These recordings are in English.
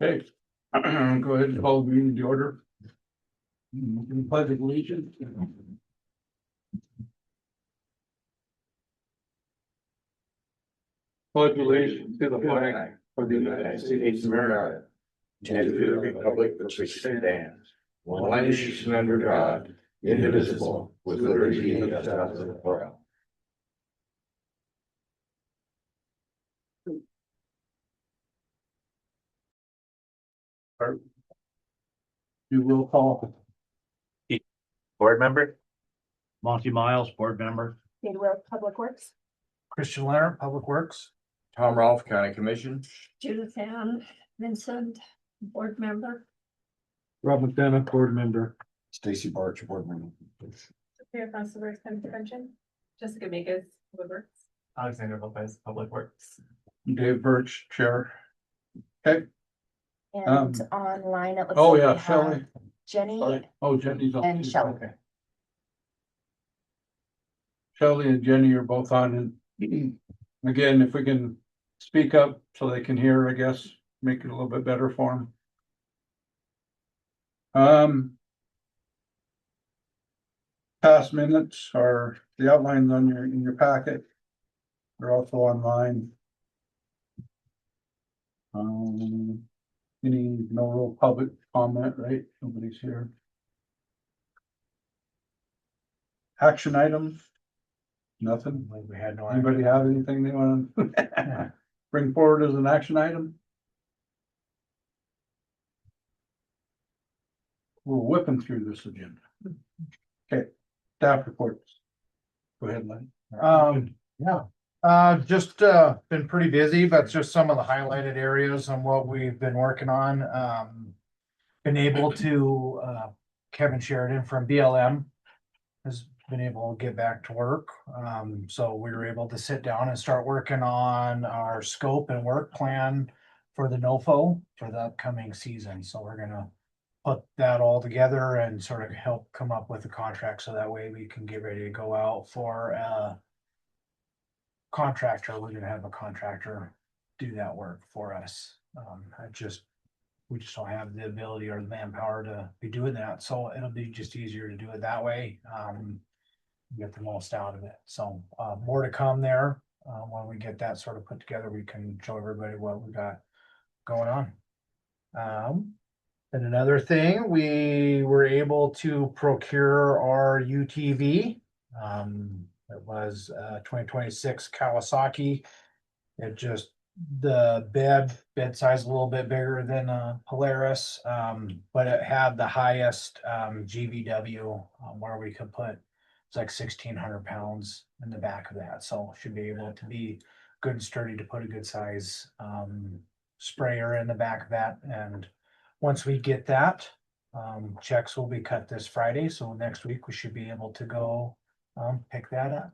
Okay, go ahead and call the meeting to order. Pledge of allegiance. Pledge allegiance to the flag of the United States of America and to the republic which stands, one nation under God, indivisible, with liberty and justice for all. You will call. Board member? Monty Miles, board member. Data Will, Public Works. Christian Leonard, Public Works. Tom Rolfe, County Commission. Judith Ann Vincent, Board Member. Rob McDonough, board member. Stacy Barch, board member. Mayor Constable County Convention. Jessica Megas, Public Works. Alexander Lopez, Public Works. Dave Birch, chair. Okay. And online it looks Oh, like yeah, we Shelley. have Jenny Sorry. Oh, Jenny's on. and too. Shelley. Okay. Shelley and Jenny are both on, and again, if we can speak up so they can hear, I guess, make it a little bit better for them. Past minutes are the outlines on in your packet. They're also online. No real public comment, right? Nobody's here. Action items? Nothing. We had no. Anybody have anything they want to bring forward as an action item? We're whipping through this agenda. Okay, staff reports. Go ahead, Len. Just been pretty busy, but just some of the highlighted areas on what we've been working on. Been able to, Kevin Sheridan from BLM has been able to get back to work. So we were able to sit down and start working on our scope and work plan for the NOFO for the upcoming season. So we're gonna put that all together and sort of help come up with a contract, so that way we can get ready to go out for contractor. We're gonna have a contractor do that work for us. We just don't have the ability or the manpower to be doing that, so it'll be just easier to do it that way. Get the most out of it. So more to come there. When we get that sort of put together, we can show everybody what we got going on. And another thing, we were able to procure our UTV. It was 2026 Kawasaki. The bed size a little bit bigger than Polaris, but it had the highest GVW where we could put, it's like 1,600 pounds in the back of that. So should be able to be good and sturdy to put a good size sprayer in the back of that. And once we get that, checks will be cut this Friday. So next week we should be able to go pick that up.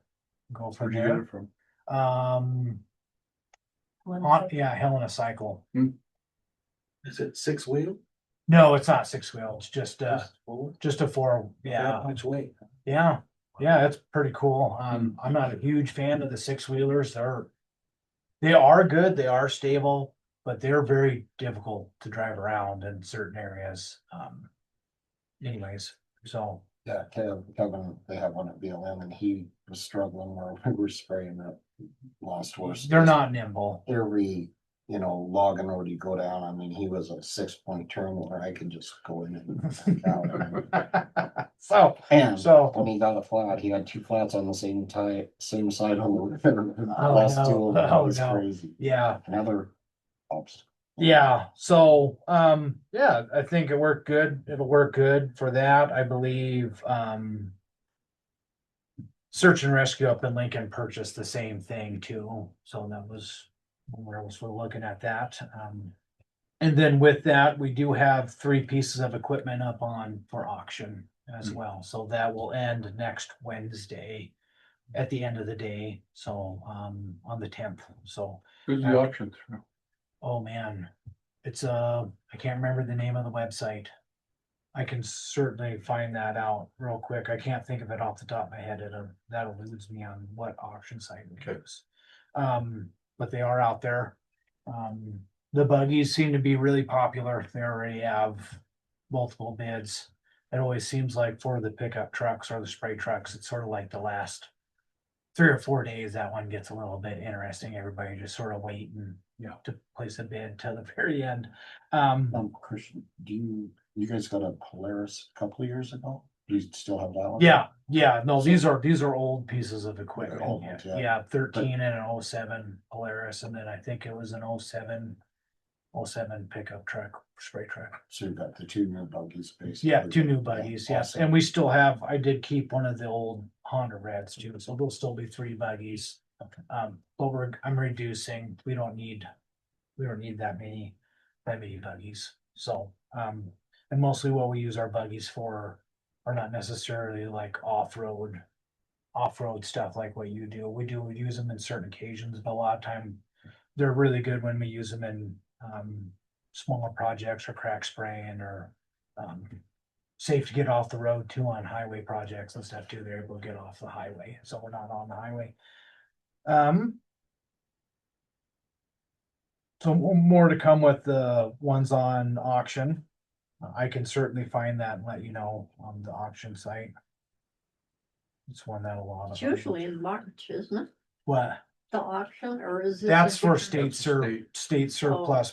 Go from Where'd you get there. it from? Helena Cycle. Is it 6-wheel? No, it's not 6-wheel. It's just a 4. Yeah. Much weight. Yeah. It's pretty cool. I'm not a huge fan of the 6-wheelers. They are good. They are stable, but they're very difficult to drive around in certain areas. Anyways, so. Yeah, Kevin, they have one at BLM and he was struggling where we were spraying that last horse. They're not nimble. Every, logging road you go down, I mean, he was a 6-point turn where I could just go in and out. So When he got a flat, he had 2 flats on the same side on the river. Oh, Last no. 2 of them, that was Oh, no. crazy. yeah. Another obstacle. Yeah, so, I think it worked good. It'll work good for that. I believe, Search and Rescue up in Lincoln purchased the same thing too. So that was, where else we're looking at that. And then with that, we do have 3 pieces of equipment up for auction as well. So that will end next Wednesday at the end of the day. So, on the 10th. So, Who's the auction through? oh man, it's I can't remember the name of the website. I can certainly find that out real quick. I can't think of it off the top of my head. That eludes me on what auction site it is. But they are out there. The buggies seem to be really popular. They already have multiple bids. It always seems like for the pickup trucks or the spray trucks, it's sort of like the last 3 or 4 days, that one gets a little bit interesting. Everybody just sort of wait and, to place a bid till the very end. Christian, you guys got a Polaris a couple of years ago? Do you still have that one? Yeah, no, these are old pieces of equipment. Old ones, yeah. Yeah, 13 and an 07 Polaris, and then I think it was an 07 pickup truck, spray truck. So you've got the two new buggies basically. Yeah, two new buggies, yes, Awesome. and we still have, I did keep one of the old Honda Reds too, so there'll still be 3 buggies. But I'm reducing, we don't need that many buggies, so, and mostly what we use our buggies for are not necessarily like off-road stuff like what you do. We use them in certain occasions, but a lot of time they're really good when we use them in, smaller projects or crack spraying or, safe to get off the road too on highway projects and stuff too. They're able to get off the highway, so we're not on the highway. So more to come with the ones on auction. I can certainly find that and let you know on the auction site. It's one that a lot of. It's usually in March, isn't it? What? The auction, or is it? That's a for different- state surplus.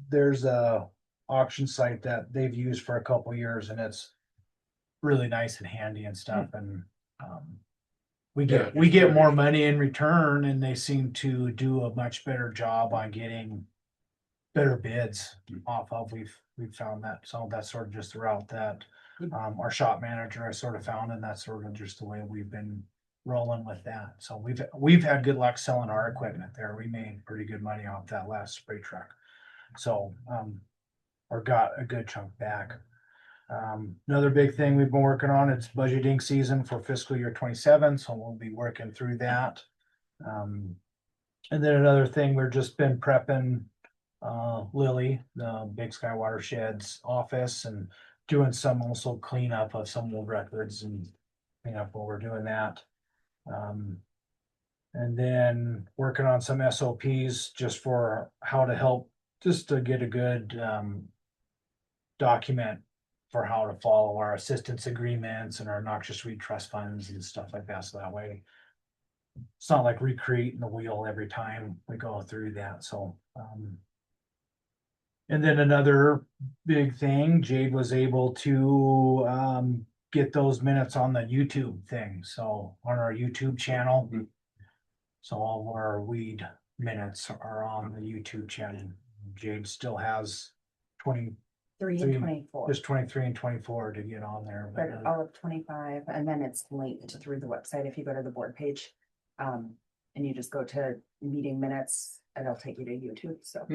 There's a auction site that they've used for a couple years and it's really nice and handy and stuff and, we get more money in return and they seem to do a much better job on getting better bids off of. We've found that. So that's sort of just the route that, our shop manager I sort of found, and that's sort of just the way we've been rolling with that. So we've had good luck selling our equipment there. We made pretty good money off that last spray truck. So, or got a good chunk back. Another big thing we've been working on, it's budgeting season for fiscal year 27, so we'll be working through that. And then another thing, we've just been prepping Lily, the Big Sky Watershed's office, and doing some also cleanup of some old records and clean up while we're doing that. And then working on some SOPs just for how to help, just to get a good document for how to follow our assistance agreements and our noxious weed trust funds and stuff like that. So that way it's not like recreating the wheel every time we go through that. So, and then another big thing, Jade was able to get those minutes on the YouTube thing. So on our YouTube channel. So all of our weed minutes are on the YouTube channel. Jade still has 20, 3 Three. and 24, just 23 and 24 to get on there. But all of 25, and then it's linked through the website if you go to the board page. And you just go to meeting minutes and it'll take you to YouTube, so.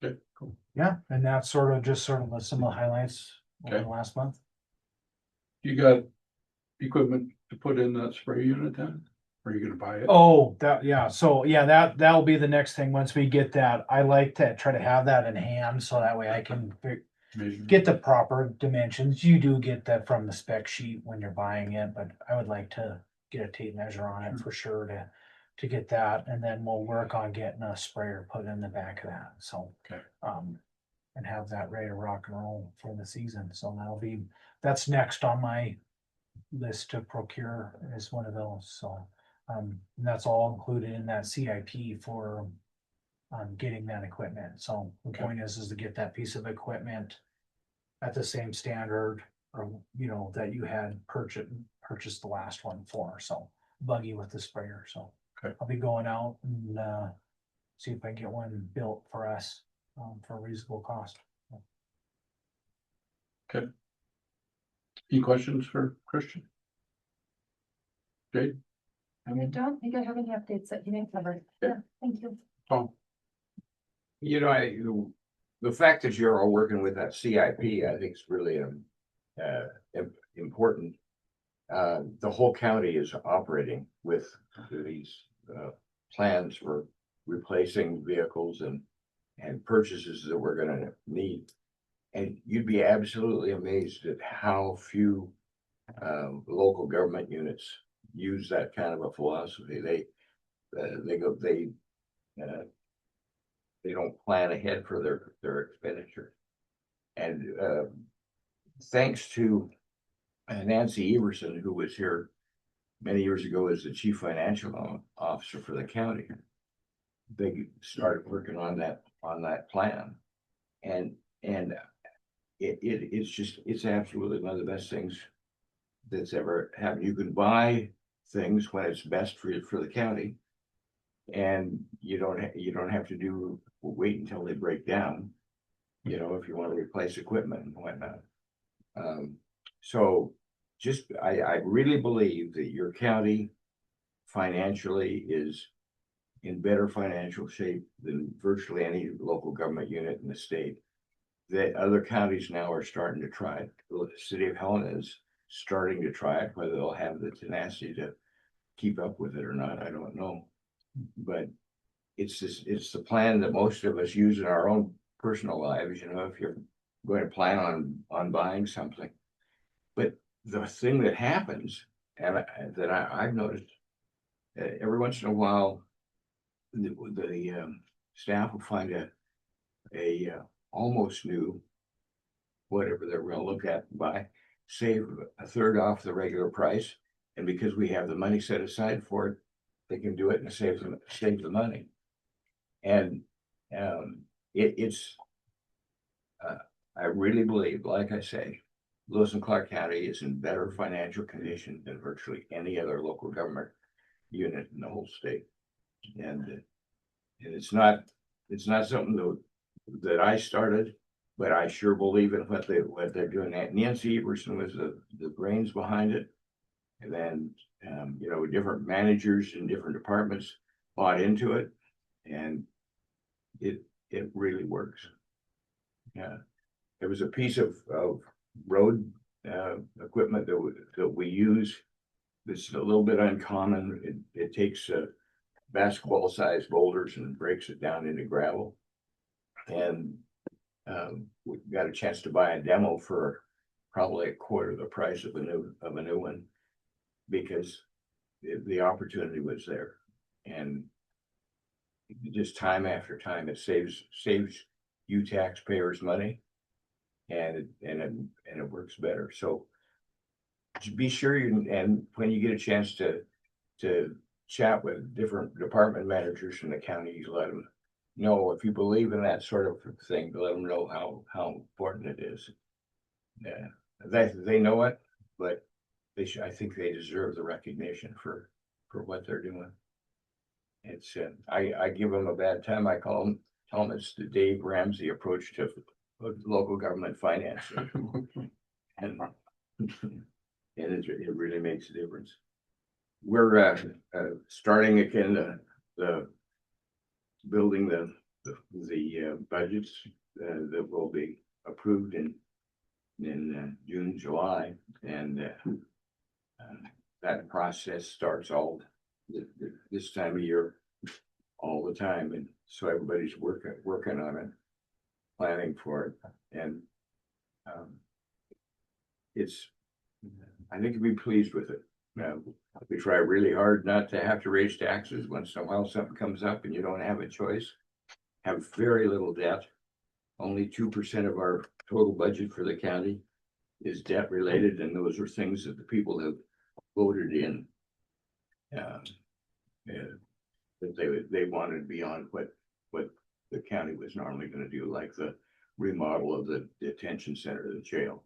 Good, cool. Yeah, and that's sort of some of the highlights over Okay. the last month. You got equipment to put in that spray unit then? Or are you gonna buy it? Oh, that'll be the next thing. Once we get that, I like to try to have that in hand, so that way I can Measure. get the proper dimensions. You do get that from the spec sheet when you're buying it, but I would like to get a tape measure on it for sure to get that, and then we'll work on getting a sprayer put in the back of that, so. Okay. And have that ready to rock and roll for the season, so that's next on my list to procure is one of those, so. And that's all included in that CIP for getting that equipment. So the point is to get that piece of equipment at the same standard or, that you had purchased the last one for. So buggy with the sprayer. So Okay. I'll be going out and see if I can get one built for us for a reasonable cost. Okay. Any questions for Christian? Jade? I don't think I have any updates that you didn't cover. Yeah, thank you. Tom? The fact that you're all working with that CIP, I think is really important. The whole county is operating with these plans for replacing vehicles and purchases that we're gonna need. And you'd be absolutely amazed at how few local government units use that kind of a philosophy. They they don't plan ahead for their expenditure. And thanks to Nancy Everson, who was here many years ago as the chief financial officer for the county, they started working on that plan. And it's absolutely one of the best things that's ever happened. You can buy things when it's best for the county, and you don't have to wait until they break down, if you want to replace equipment and whatnot. So I really believe that your county financially is in better financial shape than virtually any local government unit in the state. That other counties now are starting to try it. The city of Helena is starting to try it. Whether they'll have the tenacity to keep up with it or not, I don't know. But it's the plan that most of us use in our own personal lives. If you're going to plan on buying something. But the thing that happens, and that I've noticed, every once in a while, the staff will find a almost new, whatever they're going to look at and buy, save a third off the regular price, and because we have the money set aside for it, they can do it and save the money. And I really believe, like I say, Lewis and Clark County is in better financial condition than virtually any other local government unit in the whole state. And it's not something that I started, but I sure believe in what they're doing. Nancy Everson was the brains behind it. And then, different managers in different departments bought into it, and it really works. Yeah. There was a piece of road equipment that we use that's a little bit uncommon. It takes basketball sized boulders and breaks it down into gravel. And we got a chance to buy a demo for probably a quarter the price of a new one, because the opportunity was there. And just time after time, it saves you taxpayers money, and it works better. So be sure and when you get a chance to chat with different department managers in the county, you let them know, if you believe in that sort of thing, to let them know how important it is. Yeah, they know it, but I think they deserve the recognition for what they're doing. It's I give them a bad time. I tell them it's the Dave Ramsey approach to local government finance, and it really makes a difference. We're starting again the building the budgets that will be approved in June, July, and that process starts all this time of year, all the time, and so everybody's working on it, planning for it, and I think you'll be pleased with it. We try really hard not to have to raise taxes. Once in a while something comes up and you don't have a choice. Have very little debt. Only 2% of our total budget for the county is debt related, and those are things that the people have voted in. That they wanted beyond what the county was normally going to do, like the remodel of the detention center, the jail,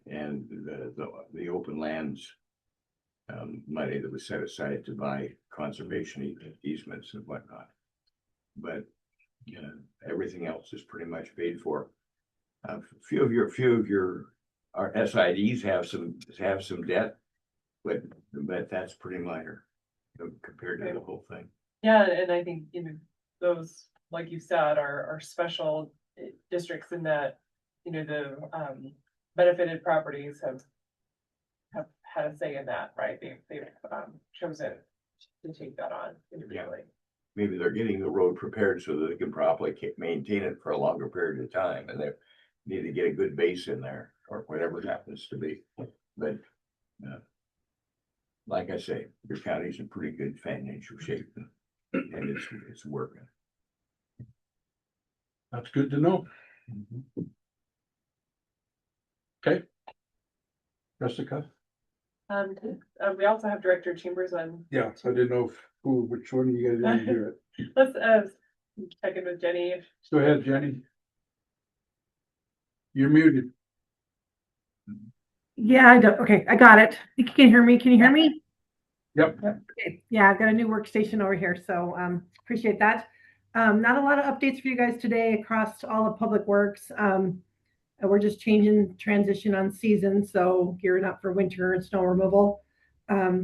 and the open lands money that was set aside to buy conservation easements and whatnot. But everything else is pretty much paid for. A few of our SIDs have some debt, but that's pretty minor compared to the whole thing. Yeah, and I think, those, like you said, are special districts in that, the benefited properties have had a say in that, right? They've chosen to take that on individually. Maybe they're getting the road prepared so that they can probably maintain it for a longer period of time, and they need to get a good base in there, or whatever it happens to be. But like I say, your county's in pretty good financial shape, and it's working. That's good to know. Okay. Jessica? We also have Director Chambers on. Yeah, so I didn't know which one you guys want to do it. Let's, check in with Jenny. Go ahead, Jenny. You're muted. Yeah, I don't, okay, I got it. You can hear me. Can you hear me? Yep. Okay, yeah, I've got a new workstation over here, so appreciate that. Not a lot of updates for you guys today across all of Public Works. We're just changing transition on season, so gearing up for winter and snow removal.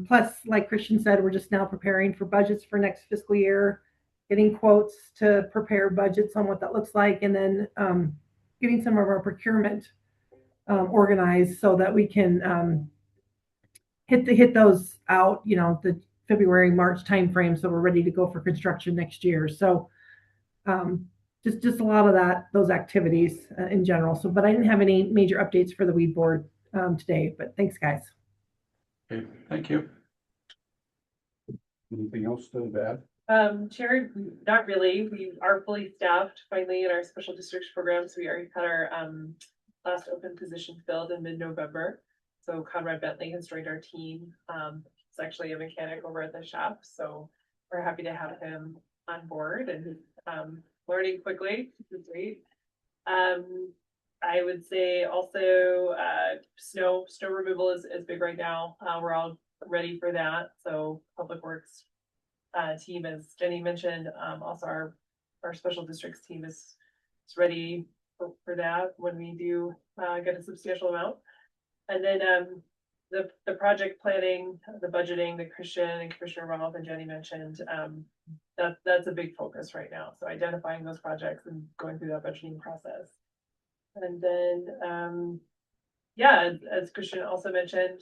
Plus, like Christian said, we're just now preparing for budgets for next fiscal year, getting quotes to prepare budgets on what that looks like, and then getting some of our procurement organized so that we can hit those out, you know, the February, March timeframe, so we're ready to go for construction next year. So just a lot of those activities in general. So, but I didn't have any major updates for the weed board today, but thanks, guys. Okay, thank you. Anything else to add? Chair, not really. We are fully staffed finally in our special districts programs. We already had our last open position filled in mid-November. So Conrad Bentley has joined our team. He's actually a mechanic over at the shop. So we're happy to have him on board and learning quickly, which is great. I would say also snow removal is big right now. We're all ready for that. So Public Works team, as Jenny mentioned, also our special districts team is ready for that when we do get a substantial amount. And then the project planning, the budgeting that Christian and Commissioner Ralph and Jenny mentioned, that's a big focus right now. So identifying those projects and going through that budgeting process. And then, yeah, as Christian also mentioned,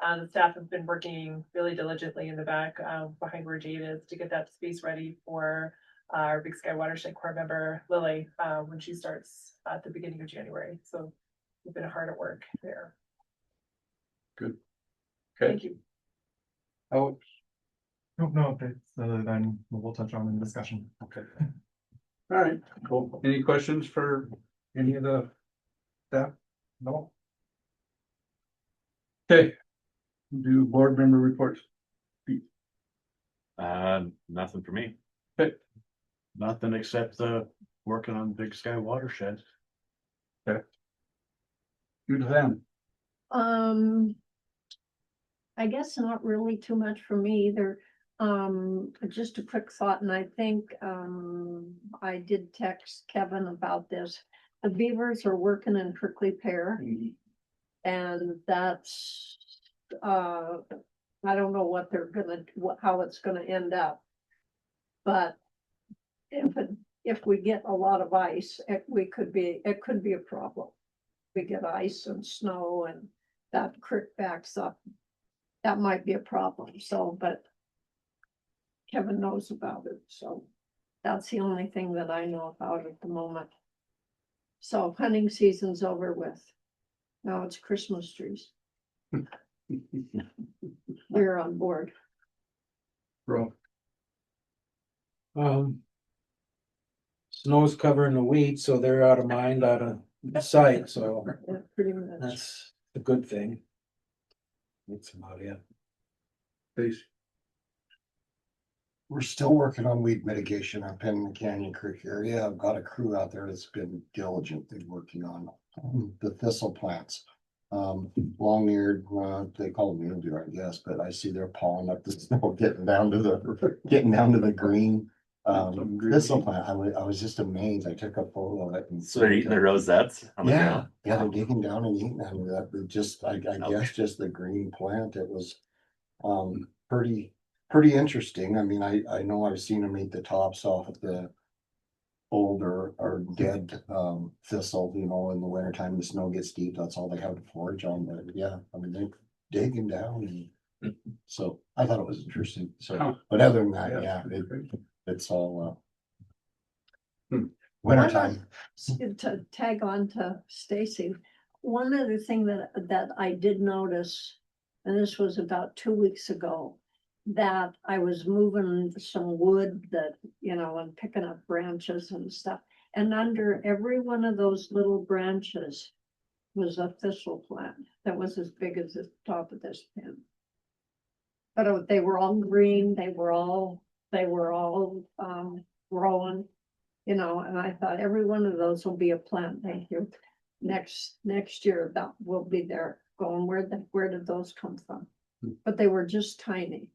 the staff have been working really diligently in the back behind where Jade is to get that space ready for our Big Sky Watershed Corps member, Lily, when she starts at the beginning of January. So we've been hard at work there. Good. Okay. Thank you. Alex? No updates other than we'll touch on in discussion. Okay. All right, cool. Any questions for any of the staff? No? Okay. Do board member reports. Nothing for me. Okay. Nothing except working on Big Sky Watershed. Do to them. I guess not really too much for me either. Just a quick thought, and I think I did text Kevin about this. The beavers are working in prickly pear, and that's I don't know what they're how it's gonna end up. But if we get a lot of ice, it could be a problem. We get ice and snow and that creek backs up. That might be a problem. So, but Kevin knows about it. So that's the only thing that I know about at the moment. So hunting season's over with. Now it's Christmas trees. We're on board. Bro. Snow's covering the wheat, so they're out of mind, out of sight, so Yeah, pretty much. that's a good thing. That's about it. Please. We're still working on weed mitigation up in the Canyon Creek area. I've got a crew out there that's been diligently working on the thistle plants. Long-eared, they call them mildew, I guess, but I see they're pawing up the snow, getting down to the green. Thistle plant, I was just amazed. I took a photo of it. And So they're eating the rosettes on the yeah, ground? yeah, they're digging down and eating out of that. But just, I guess, just the green plant. It was pretty interesting. I mean, I know I've seen them eat the tops off of the old or dead thistle, you know, in the wintertime, the snow gets deep, that's all they have to forage on. But yeah, I mean, they're digging down. And so I thought it was interesting. So, but other than that, yeah, it's all wintertime. To tag on to Stacy, one other thing that I did notice, and this was about 2 weeks ago, that I was moving some wood that, you know, and picking up branches and stuff. And under every one of those little branches was a thistle plant that was as big as the top of this pen. But they were all green, they were all growing, you know, and I thought every one of those will be a plant, thank you. Next year, that will be there, going, where did those come from? But they were just tiny.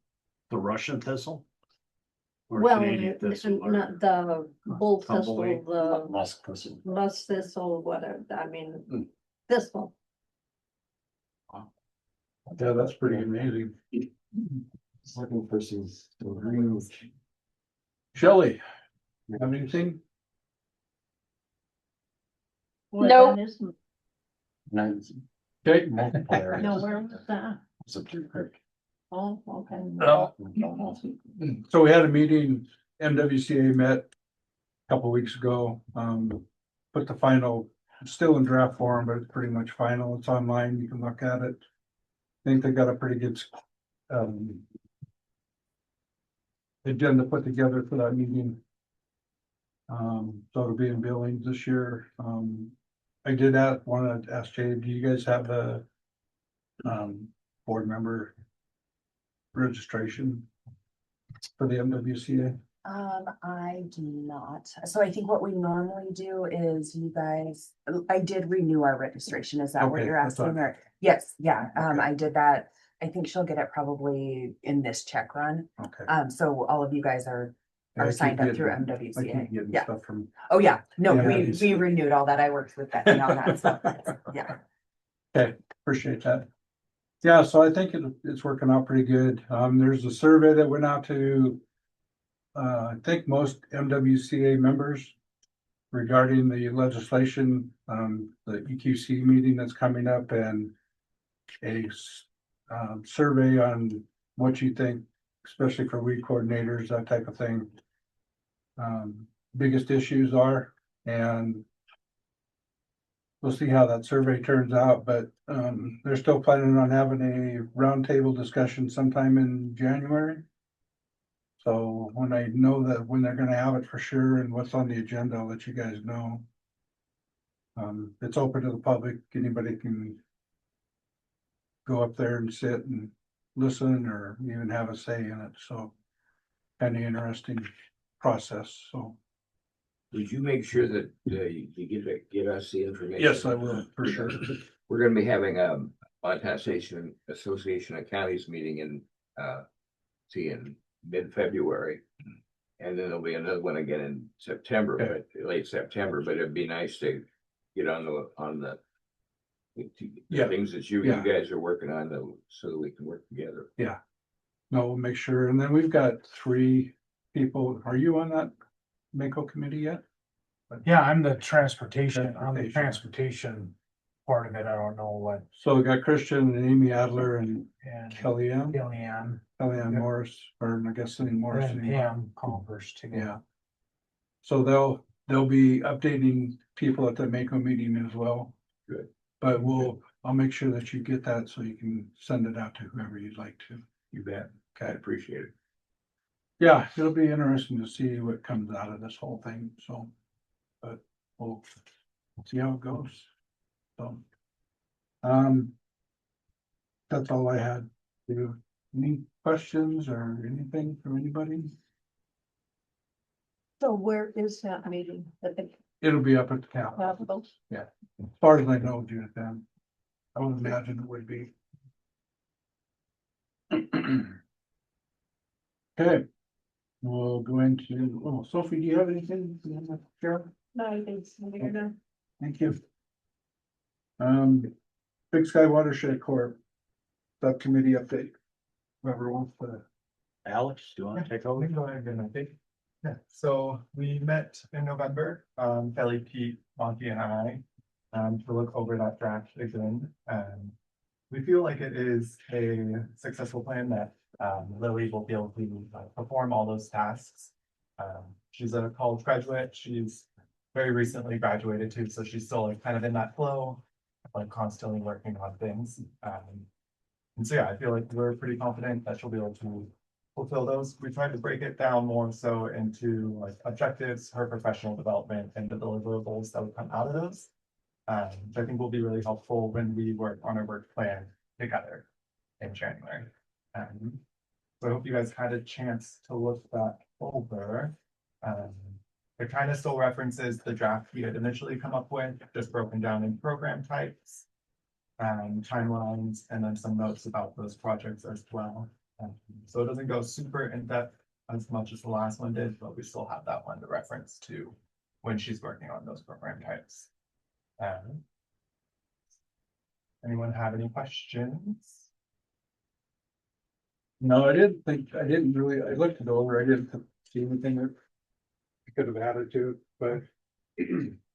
The Russian thistle? Or Well, Canadian thistle, or not the bull thistle, tumbleweed? the Musk person. musk thistle, whatever, I mean, thistle. Yeah, that's pretty amazing. Just looking for some green. Shelley, have anything? No. Nice. Okay. Multiple areas. No, where was that? It's a blue creek. Oh, okay. So we had a meeting, MWCA met a couple weeks ago, put the final, it's still in draft form, but it's pretty much final, it's online, you can look at it. I think they got a pretty good, agenda put together for that meeting. So it'll be in Billings this year. I did want to ask Jay, do you guys have a board member registration for the MWCA? I do not. So I think what we normally do is you guys, I did renew our registration. Is that what Okay, you're that's asking? fine. Or, yes, yeah, Okay. I did that. I think she'll get it probably in this check run. Okay. So all of you guys are Yeah, I keep signed up through getting- I keep MWCA. getting Yeah. stuff from, Oh, yeah. No, Yeah, we it's- renewed all that. I worked with Becky on that stuff. Yeah. okay, appreciate that. Yeah, so I think it's working out pretty good. There's a survey that went out to I think most MWCA members regarding the legislation, the EQC meeting that's coming up, and a survey on what you think, especially for weed coordinators, that type of thing. Biggest issues are, and we'll see how that survey turns out, but they're still planning on having a roundtable discussion sometime in January. So when I know that when they're gonna have it for sure and what's on the agenda, I'll let you guys know. It's open to the public, anybody can go up there and sit and listen or even have a say in it, so kind of interesting process, so. Would you make sure that you give us the information? Yes, I will, for sure. We're gonna be having Montana Station Association of Counties meeting in in mid-February. And then there'll be another one again in September, Okay. but late September, but it'd be nice to get on the Yeah. things that you Yeah. guys are working on so that we can work together. No, we'll make sure, and then we've got 3 people, are you on that Mako committee yet? Yeah, I'm the transportation, on the Transportation. transportation part of it. I don't know what, So we got Christian and Amy Adler and and Kellyanne Kellyanne, Morris, or I guess Cindy Morris. and Pam Converse Yeah. together. So they'll be updating people at the Mako meeting as well. Good. But I'll make sure that you get that so you can send it out to whoever you'd like to. You bet. I Okay. appreciate it. Yeah, it'll be interesting to see what comes out of this whole thing, so. But we'll see how it goes. So. That's all I had. Do you have any questions or anything from anybody? So where is that meeting? At the It'll be up at the Capitol. Capitol? As far as I know, Judith, then. I would imagine it would be. Okay. We'll go into, Sophie, do you have anything you want to share? No, I think so. You're done. Thank you. Big Sky Watershed Corp. Subcommittee update. Whoever wants to. Alex, do you want to take over? Go ahead, and I think. Yeah, so we met in November, Kelly, Pete, Monty and I, to look over that draft again. We feel like it is a successful plan that Lily will be able to perform all those tasks. She's a college graduate. She's very recently graduated too, so she's still like kind of in that flow, like constantly working on things. And so yeah, I feel like we're pretty confident that she'll be able to fulfill those. We tried to break it down more so into like objectives, her professional development and the deliverables that would come out of those. Which I think will be really helpful when we work on our work plan together in January. So I hope you guys had a chance to look that over. It kind of still references the draft we had initially come up with, just broken down in program types, timelines, and then some notes about those projects as well. So it doesn't go super in depth as much as the last one did, but we still have that one to reference to when she's working on those program types. Anyone have any questions? No, I didn't really, I looked it over, I didn't see anything that I could have added to it, but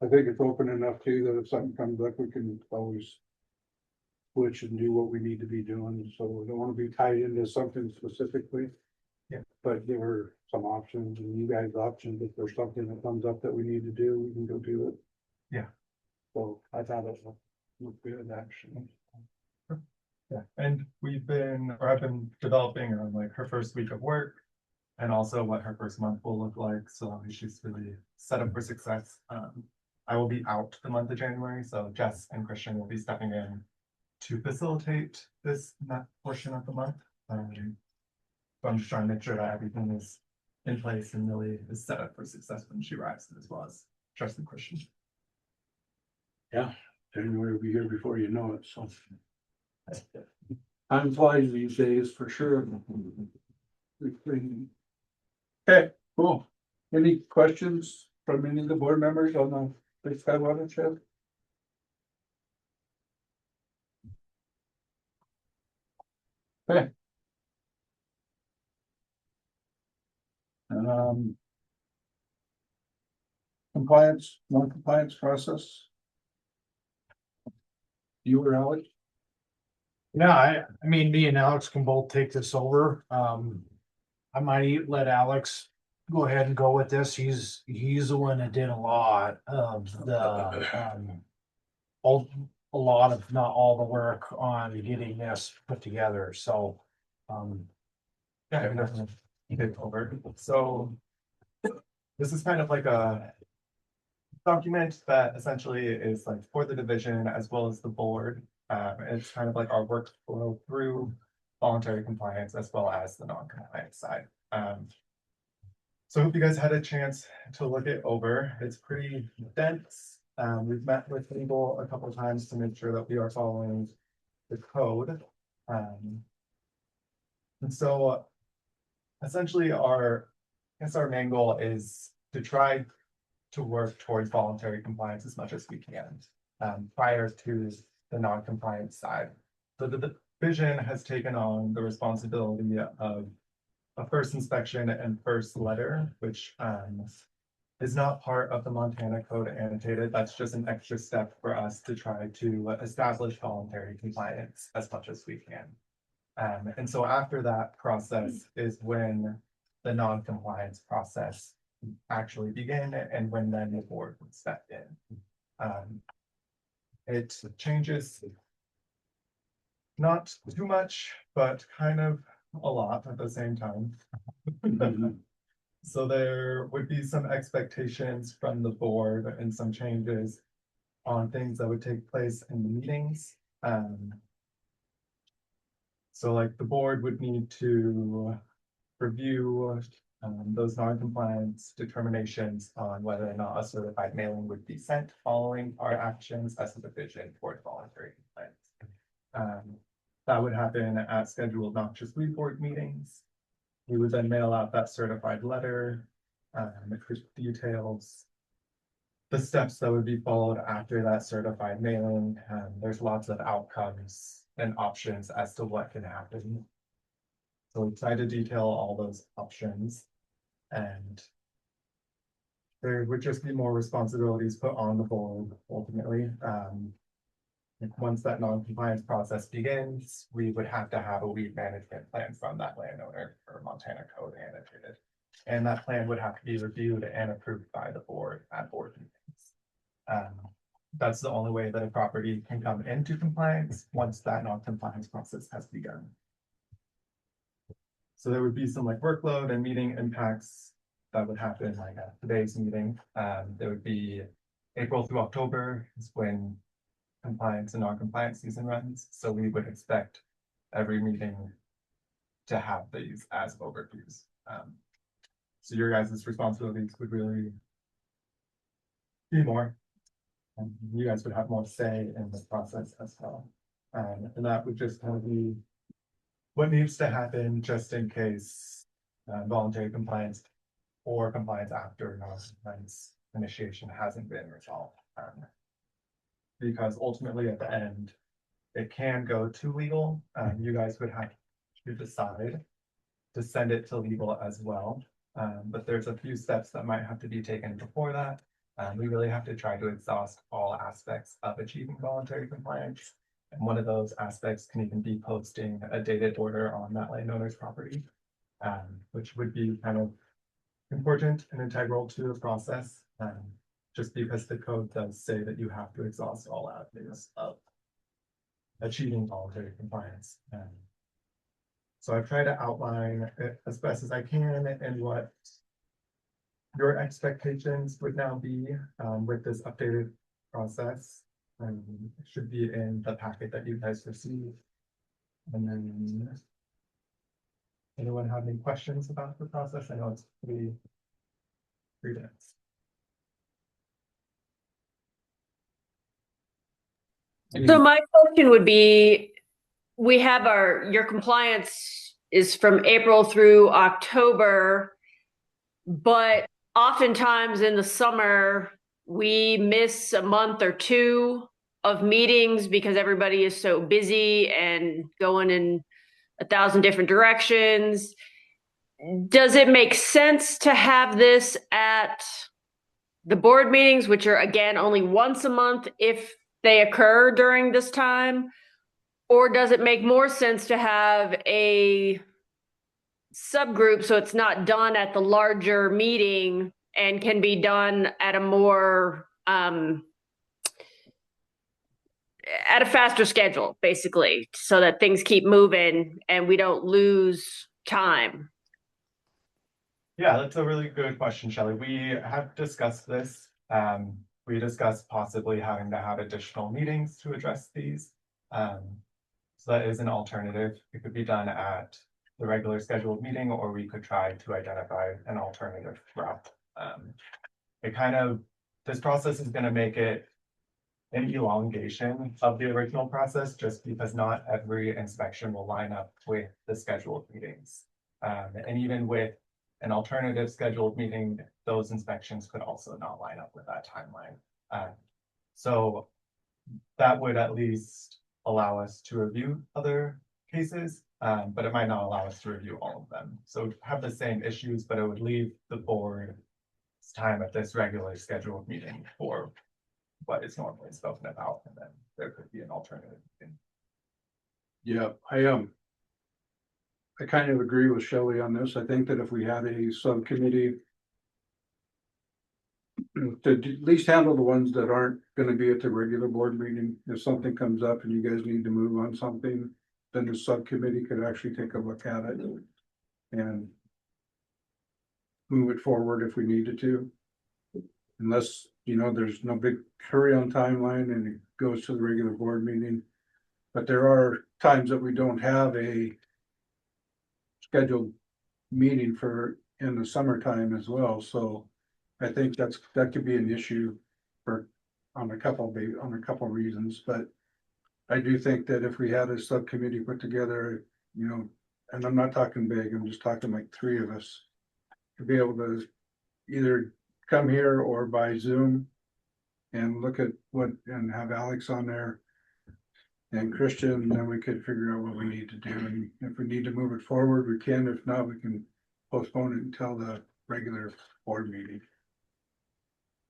I think it's open enough too, that if something comes up, we can always switch and do what we need to be doing, so we don't want to be tied into something specifically. Yeah. But there were some options, and you guys options, if there's something that comes up that we need to do, we can go do it. Yeah. So I thought it looked good, actually. Yeah, and I've been developing on like her first week of work and also what her first month will look like. So she's really set up for success. I will be out the month of January, so Jess and Christian will be stepping in to facilitate that portion of the month. So I'm just trying to make sure that everything is in place and really is set up for success when she arrives, as well as Jess and Christian. Yeah, January will be here before you know it, so. Time flies these days for sure. Okay, cool. Any questions from any of the board members on the Big Sky Watershed? Okay. Compliance, non-compliance process. You or Alex? Yeah, I mean, me and Alex can both take this over. I might let Alex go ahead and go with this. He's the one that did a lot of a lot of, not all the work on getting this put together, so. Yeah, I can definitely take over. So this is kind of like a document that essentially is like for the division as well as the board. It's kind of like our workflow through voluntary compliance as well as the non-compliance side. So I hope you guys had a chance to look it over. It's pretty dense. We've met with legal a couple of times to make sure that we are following the code. And so essentially our main goal is to try to work towards voluntary compliance as much as we can prior to the non-compliance side. So the division has taken on the responsibility of a first inspection and first letter, which is not part of the Montana Code annotated. That's just an extra step for us to try to establish voluntary compliance as much as we can. And so after that process is when the non-compliance process actually begin and when then the board would step in. It changes not too much, but kind of a lot at the same time. So there would be some expectations from the board and some changes on things that would take place in the meetings. So like the board would need to review those non-compliance determinations on whether or not a certified mailing would be sent following our actions as a division toward voluntary compliance. That would happen at scheduled Noxious board meetings. We would then mail out that certified letter, which details the steps that would be followed after that certified mailing. There's lots of outcomes and options as to what can happen. So we try to detail all those options, and there would just be more responsibilities put on the board ultimately. Once that non-compliance process begins, we would have to have a weed management plan from that landowner or Montana Code annotated. And that plan would have to be reviewed and approved by the board at board meetings. That's the only way that a property can come into compliance once that non-compliance process has begun. So there would be some like workload and meeting impacts that would happen like at today's meeting. There would be April through October is when compliance and non-compliance season runs. So we would expect every meeting to have these as overviews. So your guys' responsibilities would really be more. And you guys would have more say in the process as well. And that would just kind of be what needs to happen just in case voluntary compliance or compliance after non-compliance initiation hasn't been resolved. Because ultimately at the end, it can go to legal. You guys would have to decide to send it to legal as well. But there's a few steps that might have to be taken before that. We really have to try to exhaust all aspects of achieving voluntary compliance. And one of those aspects can even be posting a dated order on that landowner's property, which would be kind of important and integral to the process, just because the code does say that you have to exhaust all avenues of achieving voluntary compliance. So I've tried to outline it as best as I can and what your expectations would now be with this updated process. It should be in the packet that you guys received. And then, anyone have any questions about the process? I know it's pretty dense. So my question would be, we have your compliance is from April through October, but oftentimes in the summer, we miss a month or two of meetings because everybody is so busy and going in 1,000 different directions. Does it make sense to have this at the board meetings, which are again only once a month if they occur during this time? Or does it make more sense to have a subgroup so it's not done at the larger meeting and can be done at a more at a faster schedule, basically, so that things keep moving and we don't lose time? Yeah, that's a really good question, Shelley. We have discussed this. We discussed possibly having to have additional meetings to address these. So that is an alternative. It could be done at the regular scheduled meeting, or we could try to identify an alternative route. This process is going to make it an elongation of the original process, just because not every inspection will line up with the scheduled meetings. And even with an alternative scheduled meeting, those inspections could also not line up with that timeline. So that would at least allow us to review other cases, but it might not allow us to review all of them. So have the same issues, but it would leave the board's time at this regular scheduled meeting for what is normally spoken about, and then there could be an alternative meeting. Yeah, I kind of agree with Shelley on this. I think that if we had a subcommittee to at least handle the ones that aren't going to be at the regular board meeting, if something comes up and you guys need to move on something, then the subcommittee could actually take a look at it and move it forward if we needed to. Unless, there's no big hurry on timeline and it goes to the regular board meeting. But there are times that we don't have a scheduled meeting in the summertime as well. So I think that could be an issue on a couple reasons. But I do think that if we had a subcommittee put together, and I'm not talking big, I'm just talking like 3 of us, to be able to either come here or by Zoom and look at and have Alex on there and Christian, then we could figure out what we need to do. And if we need to move it forward, we can. If not, we can postpone it until the regular board meeting.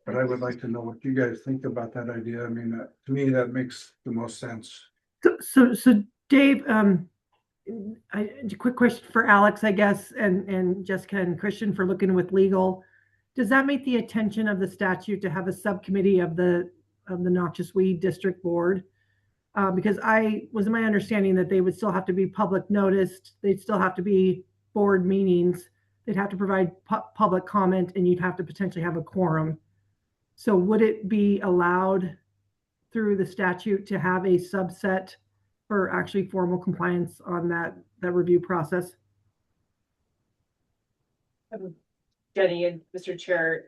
But I would like to know what you guys think about that idea. I mean, to me, that makes the most sense. So Dave, a quick question for Alex, I guess, and Jessica and Christian for looking with legal. Does that meet the attention of the statute to have a subcommittee of the Noxious Weed District Board? Because I was my understanding that they would still have to be public noticed. They'd still have to be board meetings, they'd have to provide public comment and you'd have to potentially have a quorum. So would it be allowed through the statute to have a subset for actually formal compliance on that review process? Jenny and Mr. Chair,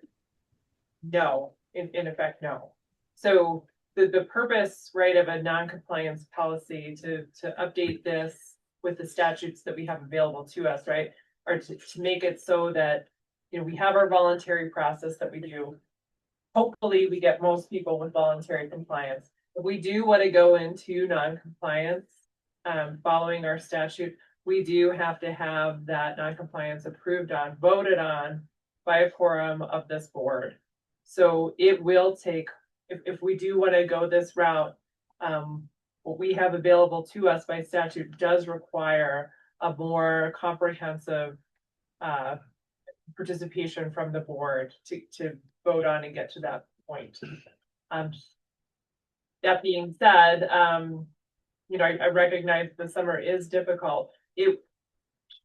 no, in effect, no. So the purpose, right, of a non-compliance policy to update this with the statutes that we have available to us, right, are to make it so that, you know, we have our voluntary process that we do. Hopefully, we get most people with voluntary compliance. If we do want to go into non-compliance, following our statute, we do have to have that non-compliance approved on, voted on by a quorum of this board. So it will take, if we do want to go this route, what we have available to us by statute does require a more comprehensive participation from the board to vote on and get to that point. That being said, you know, I recognize the summer is difficult.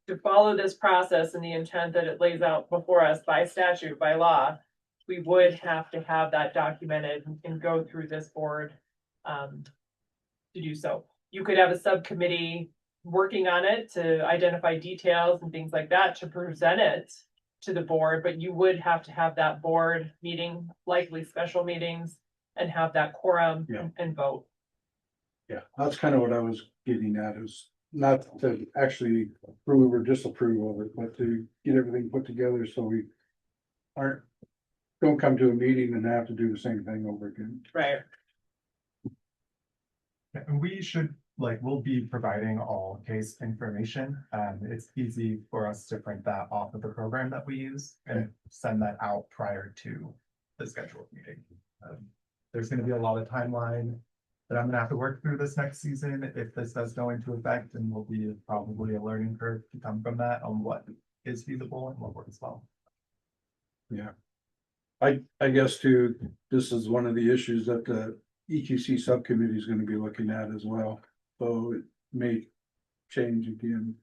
To follow this process and the intent that it lays out before us by statute, by law, we would have to have that documented and go through this board to do so. You could have a subcommittee working on it to identify details and things like that to present it to the board, but you would have to have that board meeting, likely special meetings, and have that quorum and vote. Yeah, that's kind of what I was getting at, is not to actually approve or disapprove of it, but to get everything put together so we don't come to a meeting and have to do the same thing over again. Right. And we should, like, we'll be providing all case information. It's easy for us to print that off of the program that we use and send that out prior to the scheduled meeting. There's going to be a lot of timeline that I'm gonna have to work through this next season if this does go into effect, and will be probably a learning curve to come from that on what is feasible and what works well. Yeah. I guess too, this is one of the issues that the EQC subcommittee is gonna be looking at as well. So it may change again,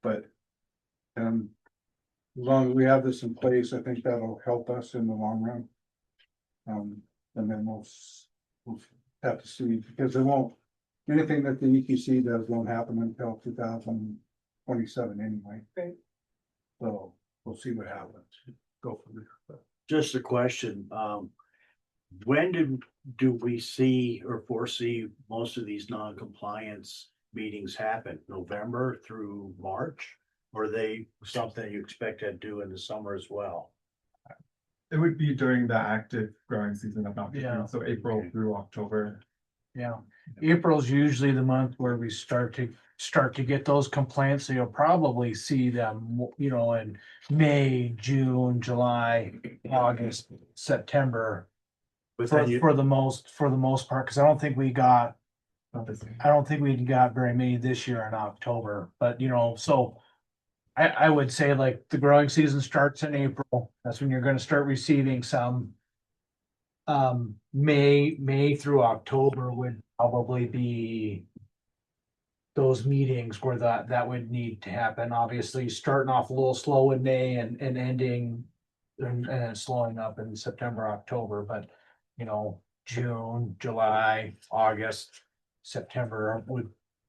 but as long as we have this in place, I think that'll help us in the long run. And then we'll have to see, because it won't, anything that the EQC does won't happen until 2027 anyway. Right. So we'll see what happens. Go from there. Just a question, when do we see or foresee most of these non-compliance meetings happen? November through March? Or are they something you expect to do in the summer as well? It would be during the active growing season of Noxious, Yeah. so April through October. Yeah, April's usually the month where we start to get those complaints, so you'll probably see them, you know, in May, June, July, August, September. For the most part, because I don't think we got very many this year in October, but you know, so. I would say like the growing season starts in April, that's when you're gonna start receiving some. May through October would probably be those meetings where that would need to happen, obviously starting off a little slow in May and ending and then slowing up in September, October, but you know, June, July, August, September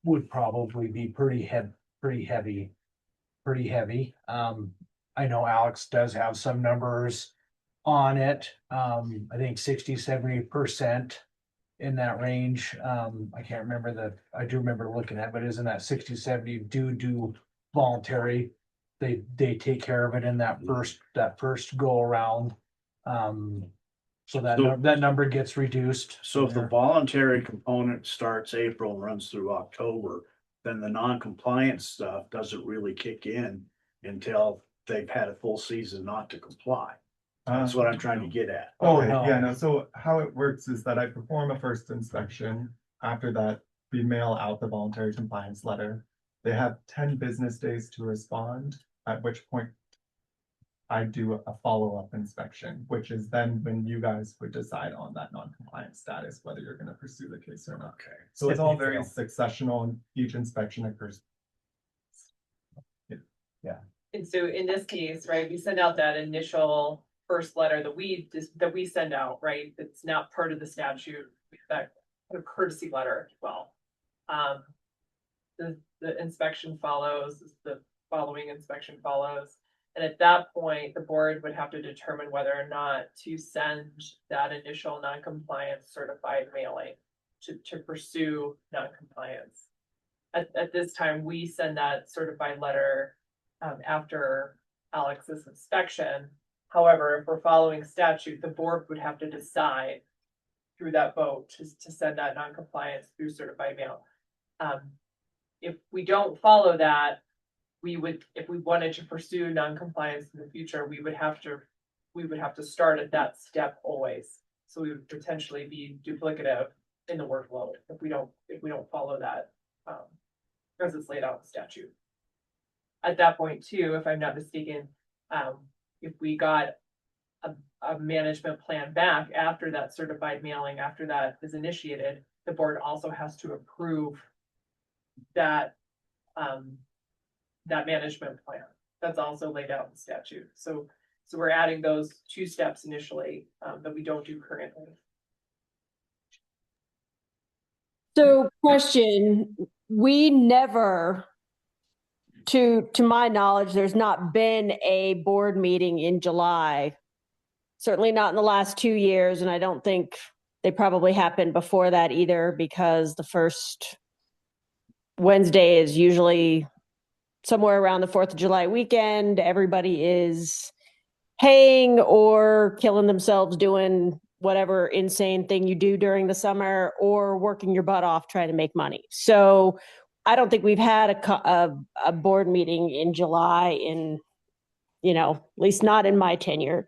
would probably be pretty heavy. I know Alex does have some numbers on it. I think 60-70% in that range. I can't remember I do remember looking at, but isn't that 60-70 do voluntary? They take care of it in that first go around. So that number gets reduced. So if the voluntary component starts April and runs through October, then the non-compliance stuff doesn't really kick in until they've had a full season not to comply. That's what I'm trying to get at. Oh, no. yeah, no, so how it works is that I perform a first inspection. After that, we mail out the voluntary compliance letter. They have 10 business days to respond, at which point I do a follow-up inspection, which is then when you guys would decide on that non-compliance status, whether you're gonna pursue the case or not. Okay. So it's all very successional and each inspection occurs. And so in this case, right, we send out that initial first letter that we send out, right? That's not part of the statute, that kind of courtesy letter, well. The inspection follows, the following inspection follows. And at that point, the board would have to determine whether or not to send that initial non-compliance certified mailing to pursue non-compliance. At this time, we send that certified letter after Alex's inspection. However, if we're following statute, the board would have to decide through that vote to send that non-compliance through certified mail. If we don't follow that, we would, if we wanted to pursue non-compliance in the future, we would have to start at that step always. So we would potentially be duplicative in the workload if we don't follow that, as it's laid out in the statute. At that point too, if I'm not mistaken, if we got a management plan back after that certified mailing, after that is initiated, the board also has to approve that that management plan. That's also laid out in statute. So we're adding those two steps initially that we don't do currently. So question, we never, to my knowledge, there's not been a board meeting in July. Certainly not in the last 2 years, and I don't think they probably happened before that either, because the first Wednesday is usually somewhere around the 4th of July weekend. Everybody is paying or killing themselves doing whatever insane thing you do during the summer, or working your butt off trying to make money. So I don't think we've had a board meeting in July in, at least not in my tenure.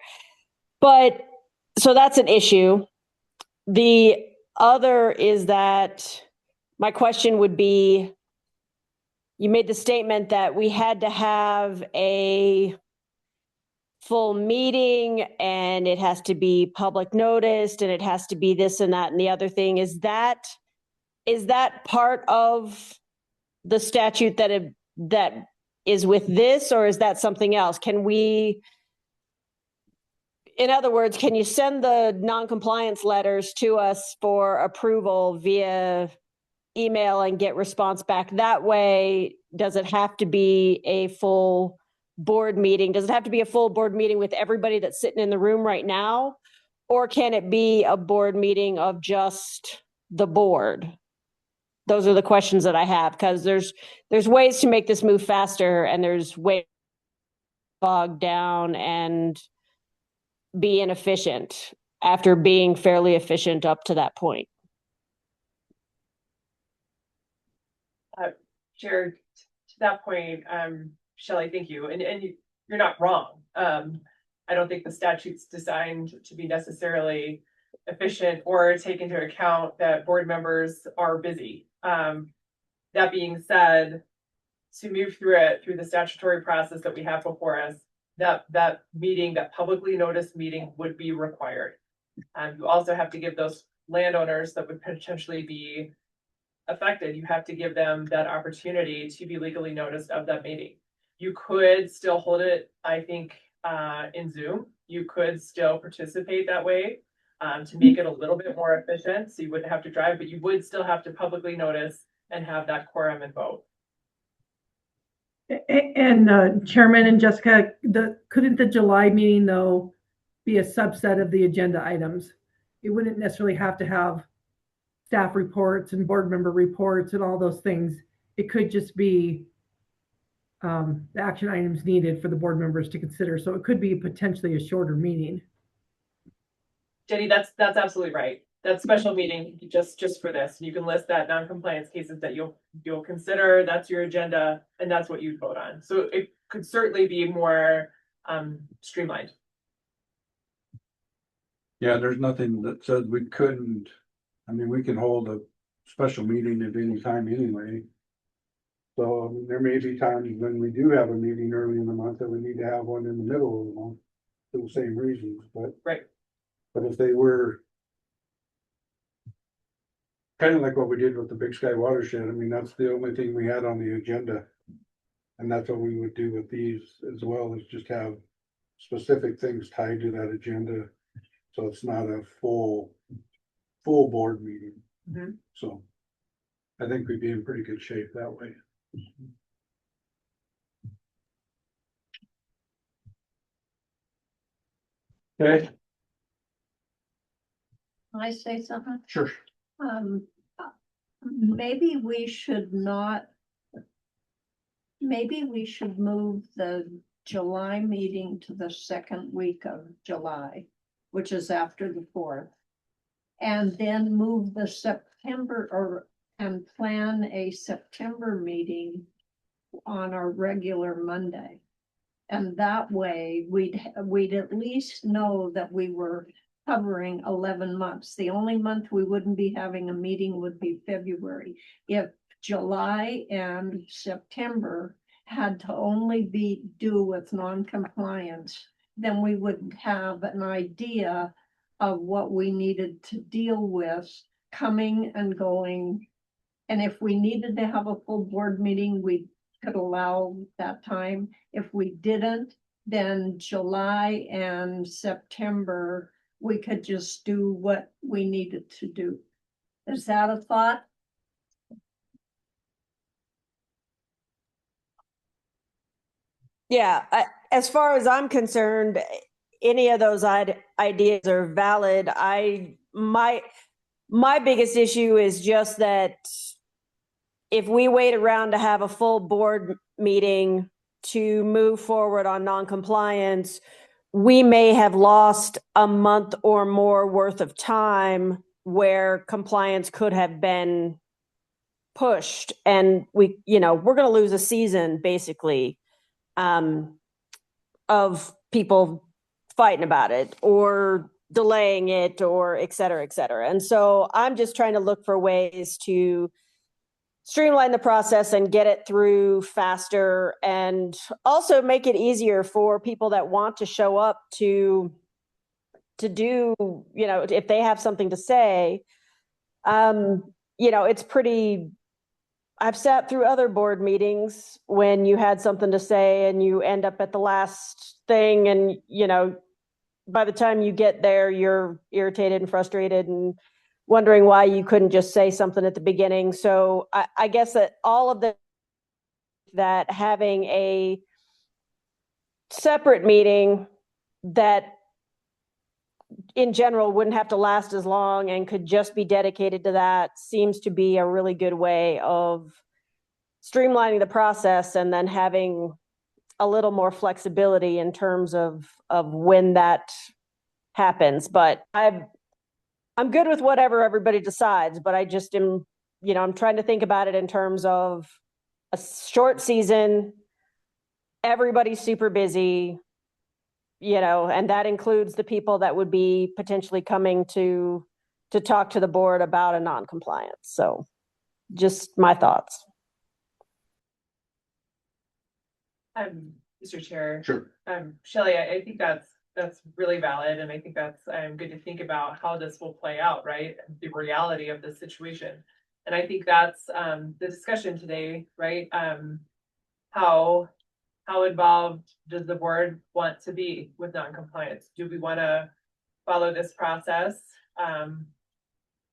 But so that's an issue. The other is that my question would be, you made the statement that we had to have a full meeting and it has to be public noticed and it has to be this and that and the other thing. Is that part of the statute that is with this, or is that something else? In other words, can you send the non-compliance letters to us for approval via email and get response back that way? Does it have to be a full board meeting? Does it have to be a full board meeting with everybody that's sitting in the room right now? Or can it be a board meeting of just the board? Those are the questions that I have, because there's ways to make this move faster, and there's ways to bog down and be inefficient after being fairly efficient up to that point. Chair, to that point, Shelley, thank you. And you're not wrong. I don't think the statute's designed to be necessarily efficient or take into account that board members are busy. That being said, to move through the statutory process that we have before us, that meeting, that publicly noticed meeting would be required. You also have to give those landowners that would potentially be affected, you have to give them that opportunity to be legally noticed of that meeting. You could still hold it, I think, in Zoom. You could still participate that way to make it a little bit more efficient, so you wouldn't have to drive, but you would still have to publicly notice and have that quorum and vote. And Chairman and Jessica, couldn't the July meeting though be a subset of the agenda items? It wouldn't necessarily have to have staff reports and board member reports and all those things. It could just be the action items needed for the board members to consider. So it could be potentially a shorter meeting. Jenny, that's absolutely right. That special meeting just for this. You can list that non-compliance cases that you'll consider. That's your agenda, and that's what you vote on. So it could certainly be more streamlined. Yeah, there's nothing that says we couldn't. I mean, we can hold a special meeting at any time anyway. So there may be times when we do have a meeting early in the month that we need to have one in the middle of the month for the same reasons, but. Right. But if they were kind of like what we did with the Big Sky Watershed, I mean, that's the only thing we had on the agenda And that's what we would do with these as well, is just have specific things tied to that agenda. So it's not a full board meeting. Mhm. So I think we'd be in pretty good shape that way. Okay. Can I say something? Sure. Um, maybe we should not. Maybe we should move the July meeting to the second week of July, which is after the 4th. And then move the September and plan a September meeting on our regular Monday. And that way we'd at least know that we were covering 11 months. The only month we wouldn't be having a meeting would be February. If July and September had to only do with non-compliance, then we would have an idea of what we needed to deal with coming and going. And if we needed to have a full board meeting, we could allow that time. If we didn't, then July and September, we could just do what we needed to do. Is that a thought? Yeah, as far as I'm concerned, any of those ideas are valid. My biggest issue is just that if we wait around to have a full board meeting to move forward on noncompliance, we may have lost a month or more worth of time where compliance could have been pushed, and we're going to lose a season basically of people fighting about it or delaying it or et cetera, et cetera. And so I'm just trying to look for ways to streamline the process and get it through faster, and also make it easier for people that want to show up to do, if they have something to say. It's pretty, I've sat through other board meetings when you had something to say and you end up at the last thing, and by the time you get there, you're irritated and frustrated and wondering why you couldn't just say something at the beginning. So I guess that all of that having a separate meeting that in general wouldn't have to last as long and could just be dedicated to that seems to be a really good way of streamlining the process, and then having a little more flexibility in terms of when that happens. But I'm good with whatever everybody decides, but I just am, I'm trying to think about it in terms of a short season, everybody's super busy, and that includes the people that would be potentially coming to talk to the board about a non-compliance. So just my thoughts. Mr. Chair. Sure. Shelley, I think that's really valid, and I think that's good to think about how this will play out, right? The reality of the situation. And I think that's the discussion today, right? How involved does the board want to be with non-compliance? Do we want to follow this process? Do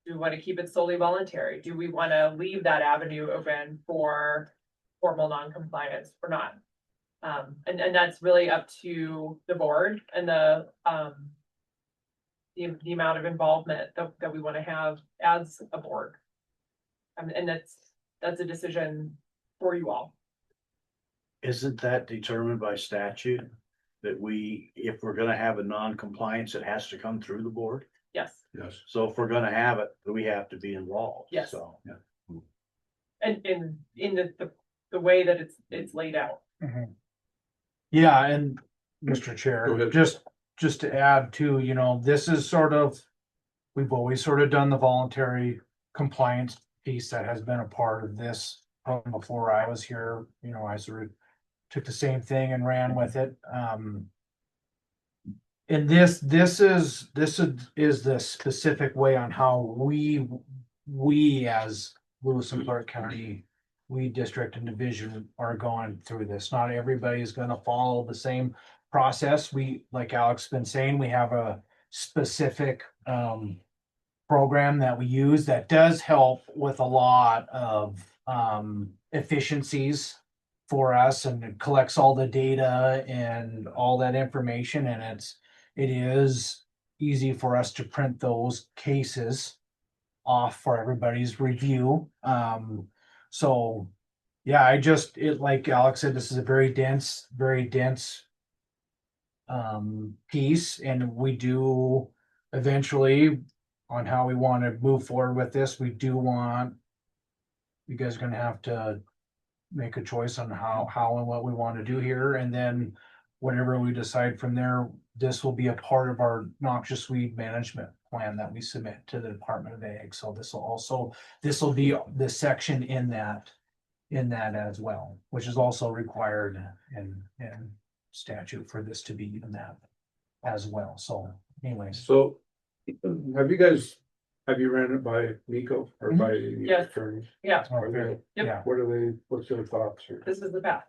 we want to keep it solely voluntary? Do we want to leave that avenue open for formal non-compliance or not? And that's really up to the board and the amount of involvement that we want to have as a board. And that's a decision for you all. Isn't that determined by statute? That if we're gonna have a non-compliance, it has to come through the board? Yes. Yes. So if we're gonna have it, we have to be involved. Yes. So, yeah. And in the way that it's laid out. Mhm. Yeah, and Mr. Go Chair, ahead. just to add to, this is we've always sort of done the voluntary compliance piece that has been a part of this before I was here. I sort of took the same thing and ran with it. And this is the specific way on how we as Lewis and Clark County weed district and division are going through this. Not everybody's gonna follow the same process. We, like Alex been saying, we have a specific program that we use that does help with a lot of efficiencies for us, and it collects all the data and all that information, and it is easy for us to print those cases off for everybody's review. So yeah, like Alex said, this is a very dense piece, and we do eventually, on how we want to move forward with this, we do want, you guys are gonna have to make a choice on how and what we want to do here, and then whatever we decide from there, this will be a part of our noxious weed management plan that we submit to the Department of Ag. So this will be the section in that as well, which is also required in statute for this to be in that as well. So anyways. So have you ran it by Nico or by the Yes. attorneys? Yeah, Okay. Yep. Yeah, What's their thoughts? this is the path.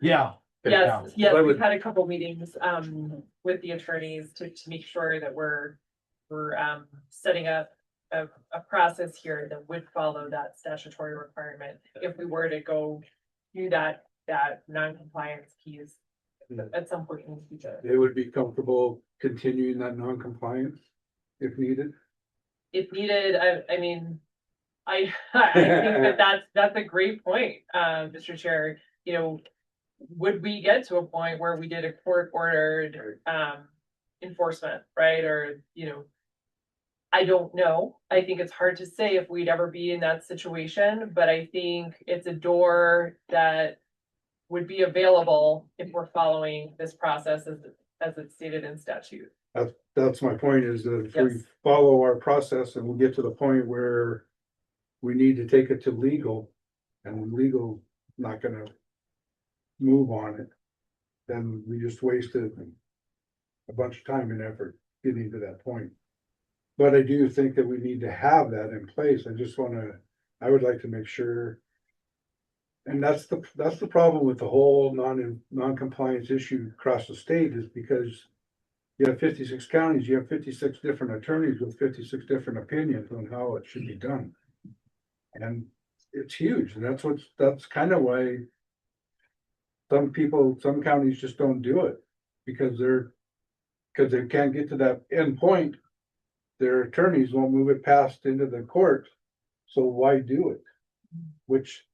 yeah, Yes, yes, I we've would- had a couple meetings, with the attorneys to make sure that we're setting up a process here that would follow that statutory requirement. If we were to go do that non-compliance piece at some point in the future. They would be comfortable continuing that non-compliance if needed? If needed, I mean, I think that's a great point, Mr. Chair. You know, would we get to a point where we did a court ordered enforcement, right? Or, you know, I don't know. I think it's hard to say if we'd ever be in that situation, but I think it's a door that would be available if we're following this process as it's stated in statute. That's my point, is that if we Yes. follow our process and we get to the point where we need to take it to legal, and legal not gonna move on it, then we just wasted a bunch of time and effort getting to that point. But I do think that we need to have that in place. I would like to make sure. And that's the problem with the whole non-compliance issue across the state, is because you have 56 counties, you have 56 different attorneys with 56 different opinions on how it should be done. And it's huge, and that's kind of why some counties just don't do it, because they can't get to that end point. Their attorneys won't move it past into the court, so why do it? Which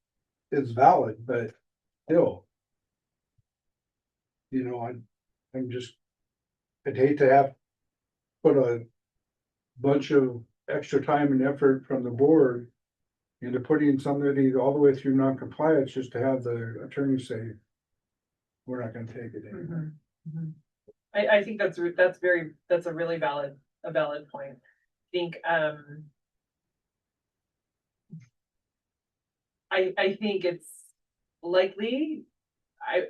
is valid, but still. You know, I'd hate to have put a bunch of extra time and effort from the board into putting somebody all the way through non-compliance just to have the attorney say, we're not gonna take it anymore. I think that's a really valid point. I think, I think it's likely,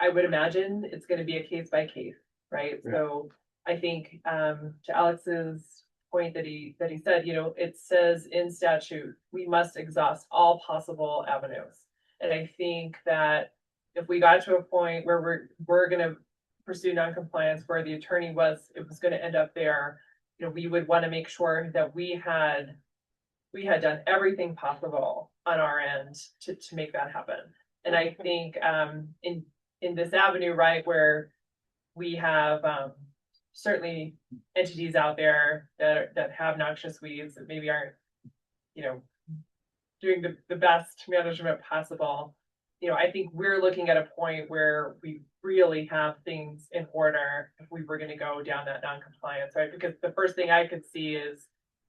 I would imagine it's gonna be a case by case, right? Yeah. So I think, to Alex's point that he said, you know, it says in statute, we must exhaust all possible avenues. And I think that if we got to a point where we're gonna pursue non-compliance, where the attorney it was gonna end up there, you know, we would want to make sure that we had done everything possible on our end to make that happen. And I think in this avenue, right, where we have certainly entities out there that have noxious weeds that maybe aren't, you know, doing the best management possible. You know, I think we're looking at a point where we really have things in order if we were going to go down that non-compliance, right? Because the first thing I could see is,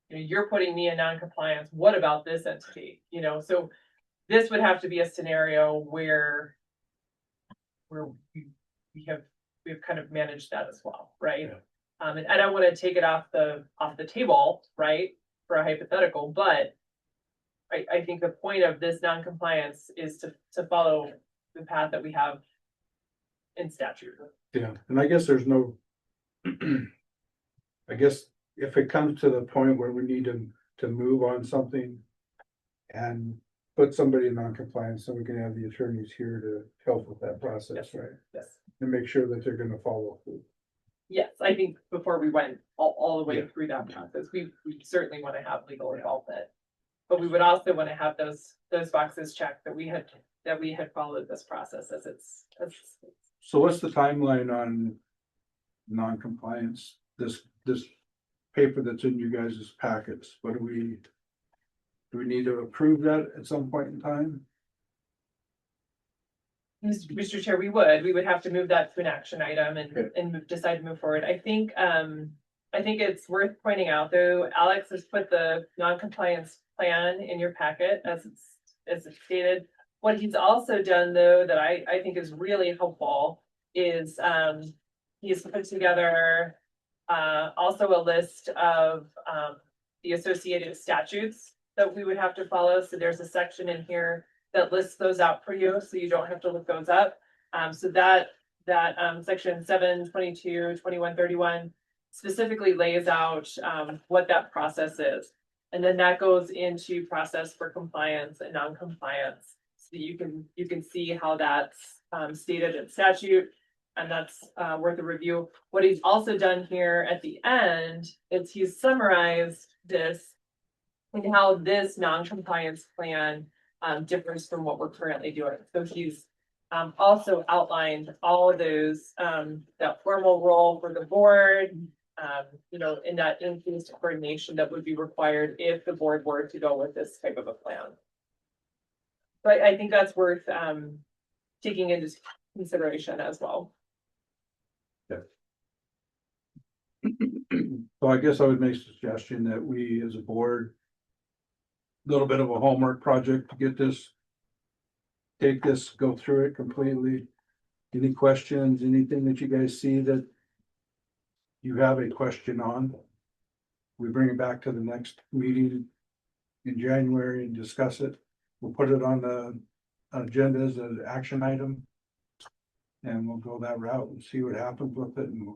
you know, you're putting me in non-compliance. What about this entity? You know, so this would have to be a scenario where we have kind of managed that as well, right? Yeah. And I don't want to take it off the table, right, for a hypothetical, but I think the point of this non-compliance is to follow the path that we have in statute. Yeah, and I guess there's no, I guess if it comes to the point where we need to move on something, and put somebody in non-compliance, so we can have the attorneys here to help with that process, right? Yes. And make sure that they're gonna follow through. Yes, I think before we went all the way Yeah. through that process, we certainly want to have legal involvement. But we would also want to have those boxes checked that we had followed this process as So what's the timeline on non-compliance? This paper that's in you guys' packets, what do we need to approve that at some point in time? Mr. Chair, we would have to move that to an action item and decide to move forward. I think it's worth pointing out, though, Alex has put the non-compliance plan in your packet as it's stated. What he's also done, though, that I think is really helpful is he's put together also a list of the associated statutes that we would have to follow. So there's a section in here that lists those out for you, so you don't have to look those up. So that section 722, 2131 specifically lays out what that process is. And then that goes into process for compliance and non-compliance. So you can see how that's stated in statute, and that's worth a review. What he's also done here at the end is he's summarized this and how this non-compliance plan differs from what we're currently doing. So he's also outlined all of those, that formal role for the board, in that increased coordination that would be required if the board were to go with this type of a plan. But I think that's worth taking into consideration as well. So I guess I would make a suggestion that we, as a board, little bit of a homework project to get this, take this, go through it completely. Any questions, anything that you guys see that you have a question on? We bring it back to the next meeting in January and discuss it. We'll put it on the agenda as an action item. And we'll go that route and see what happens with it, and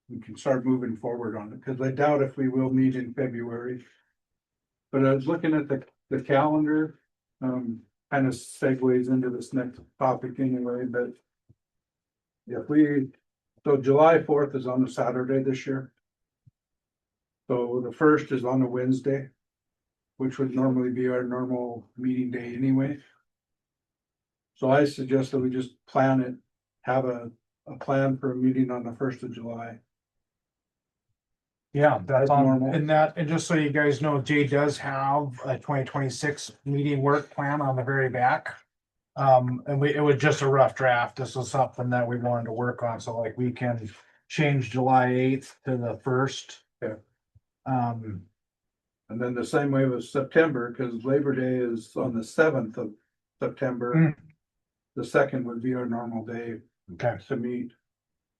we can start moving forward on it, because I doubt if we will meet in February. But I was looking at the calendar, kind of segues into this next topic anyway, but so July 4th is on a Saturday this year. So the 1st is on a Wednesday, which would normally be our normal meeting day anyway. So I suggest that we just plan it, have a plan for a meeting on the 1st of July. Yeah, that's normal. and just so you guys know, Jay does have a 2026 meeting work plan on the very back. And it was just a rough draft. This was something that we wanted to work on, so like we can change July 8th to the 1st. Yeah. Um, And then the same way with September, because Labor Day is on the 7th of September. Mm. The 2nd would be our normal day okay. to meet,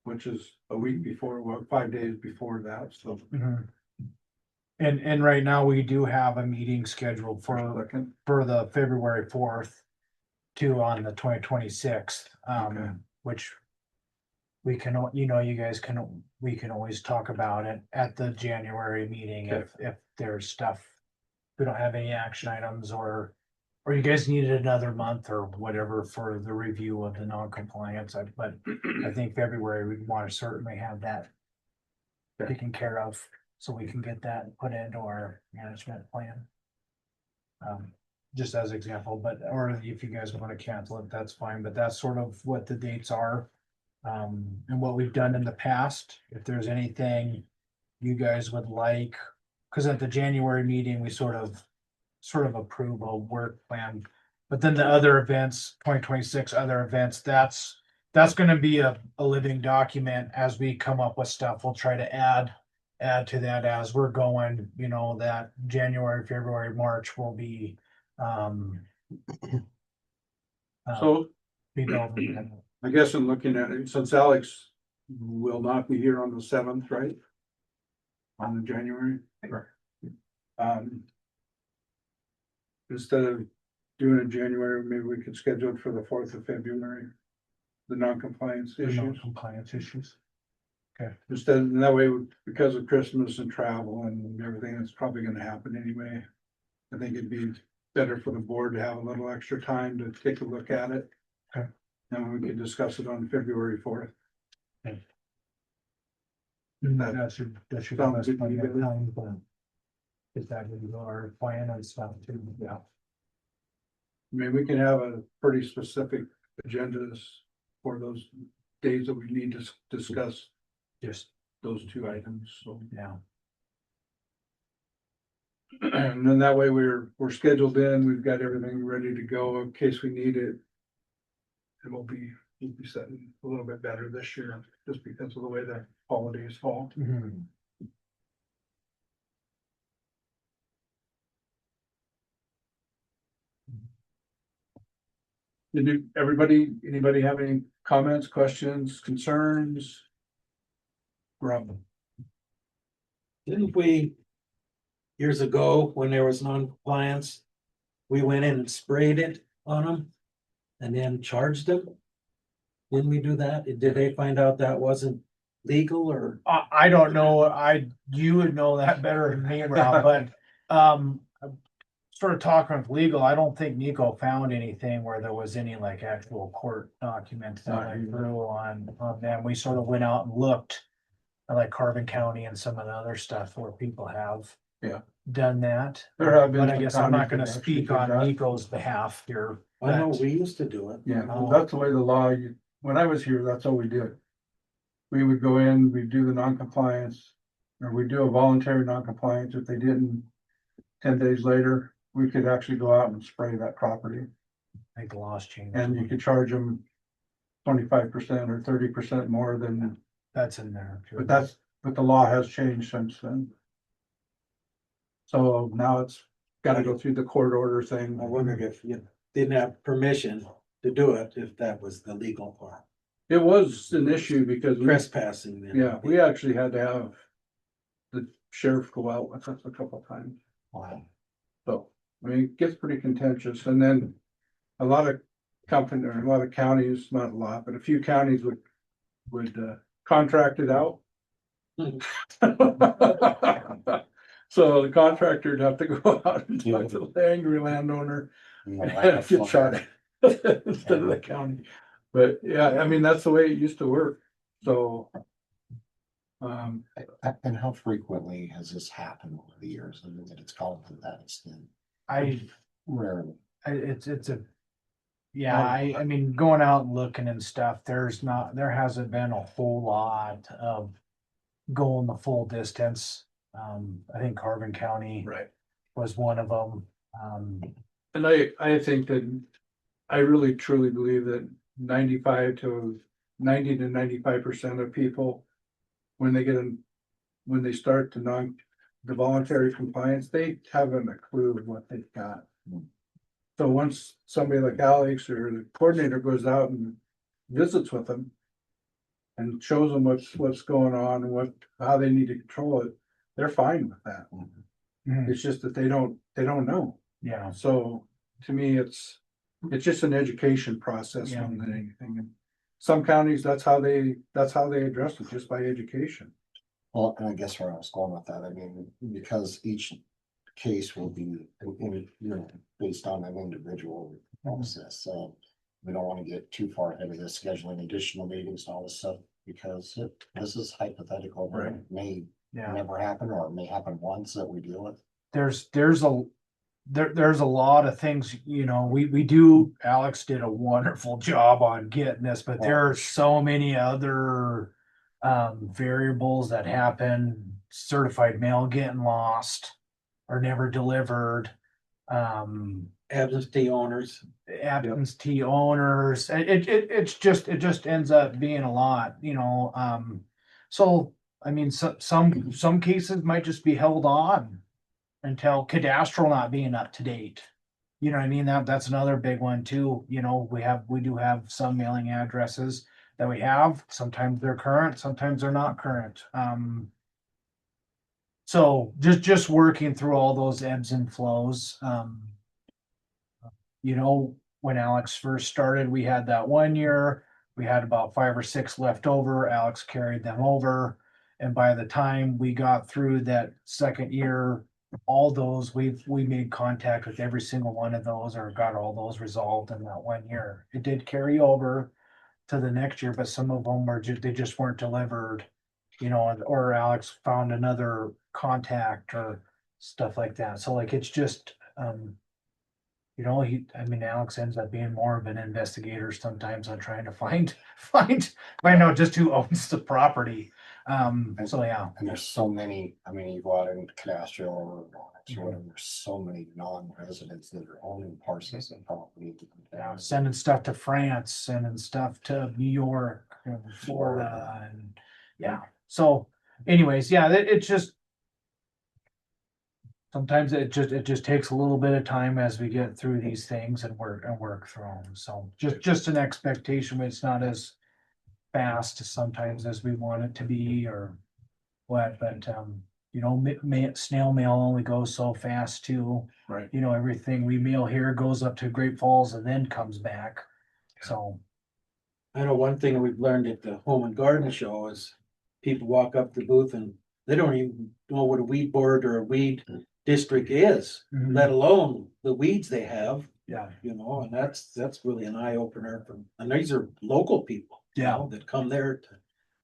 which is a week before, 5 days before that, so. Mhm. And right now we do have a meeting scheduled for the February 4th to on the 2026th, Okay. which we can, you guys can, we can always talk about it at the January meeting if there's stuff. We don't have any action items or you guys needed another month or whatever for the review of the non-compliance, but I think February we want to certainly have that taken care of, so we can get that put into our management plan. Just as example, or if you guys want to cancel it, that's fine, but that's sort of what the dates are. And what we've done in the past, if there's anything you guys would like, because at the January meeting, we sort of approve a work plan. But then the other events, 2026 other events, that's gonna be a living document as we come up with stuff. We'll try to add to that as we're going, that January, February, March will be So be building. I guess in looking at it, since Alex will not be here on the 7th, right? On the January. Instead of doing it in January, maybe we could schedule it for the 4th of February. The non-compliance issues. Non-compliance issues. Okay. Instead, and that way, because of Christmas and travel and everything, it's probably gonna happen anyway. I think it'd be better for the board to have a little extra time to take a look at it. Okay. And we can discuss it on February 4th. That should give Sounds us good to plenty you, of Billy. time to get that into our plan and stuff too. Yeah. I mean, we can have a pretty specific agendas for those days that we need to discuss Just, those two items, so. yeah. And then that way we're scheduled in, we've got everything ready to go in case we need it. And we'll be setting a little bit better this year, just because of the way the holidays fall. Mhm. Anybody have any comments, questions, concerns? Rob? Didn't we, years ago, when there was non-compliance, we went in and sprayed it on them and then charged them? Didn't we do that? Did they find out that wasn't legal or? I don't know, you would know that better than me, Rob, but, sort of talking with legal, I don't think Nico found anything where there was any like actual court documents that went through on them. We sort of went out and looked at like Carbon County and some of the other stuff where people have Yeah. done that. There have been But I some guess I'm not counties gonna that actually speak did on that. Nico's behalf here. I know but- we used to do it. Yeah, well, that's the way the law, when I was here, that's all we did. We would go in, we'd do the non-compliance, or we'd do a voluntary non-compliance. If they didn't, 10 days later, we could actually go out and spray that property. I think the laws changed. And you could charge them 25% or 30% more than, That's in there. too. but the law has changed since then. So now it's gotta go through the court order thing. I wondered if you didn't have permission to do it, if that was the legal part. It was an issue because Trespassing then. yeah, we actually had to have the sheriff go out with us a couple of times. Wow. So, I mean, it gets pretty contentious, and then a lot of company, or a lot of counties, not a lot, but a few counties would contract it out. So the contractor would have to go out and talk to the angry landowner and get shot instead of the county. But yeah, I mean, that's the way it used to work, so. And how frequently has this happened over the years? I mean, that it's gone to that extent? Rarely. It's a. Yeah, I mean, going out and looking and stuff, there hasn't been a whole lot of going the full distance. I think Carbon County Right. was one of them. And I think that, I really truly believe that 90 to 95% of people, when they start the voluntary compliance, they haven't a clue of what they've got. So once somebody like Alex or the coordinator goes out and visits with them and shows them what's going on and how they need to control it, they're fine with that. Mhm. It's just that they don't know. Yeah, So to me, it's just an education process Yeah. more than anything. And some counties, that's how they address it, just by education. Well, and I guess where I was going with that, I mean, because each case will be, based on an individual process, so. We don't want to get too far ahead of this, scheduling additional meetings and all this stuff, because this is hypothetical, but it may yeah. never happen, or it may happen once that we deal with. There's a lot of things, we do, Alex did a wonderful job on getting this, but there are so many other variables that happen. Certified mail getting lost or never delivered. Absentee owners. Absentee owners, it just ends up being a lot, so, I mean, some cases might just be held on until cadastral not being up to date. You know what I mean? That's another big one too, we do have some mailing addresses that we have, sometimes they're current, sometimes they're not current. So just working through all those ebbs and flows. When Alex first started, we had that 1 year, we had about 5 or 6 left over. Alex carried them over. And by the time we got through that second year, all those, we made contact with every single one of those or got all those resolved in that 1 year. It did carry over to the next year, but some of them were they just weren't delivered, you know, or Alex found another contact or stuff like that. So like, it's just, you know, Alex ends up being more of an investigator sometimes on trying to find out just who owns the property. So yeah. And there's so many, I mean, you go out in Castro or whatever, there's so many non-residents that are owning parcels and property. Yeah, sending stuff to France, sending stuff to New York, and Florida, and yeah. So, anyways, yeah, it's just sometimes it just takes a little bit of time as we get through these things and work through them. So just an expectation, it's not as fast sometimes as we want it to be or what, but you know, snail mail only goes so fast too. Right. You know, everything we mail here goes up to Great Falls and then comes back. So I know one thing we've learned at the Home and Garden Show is people walk up the booth and they don't even know what a weed board or a weed district is, Mhm. let alone the weeds they have, yeah, you know, and that's really an eye opener for, and these are local people, you Yeah. know, that come there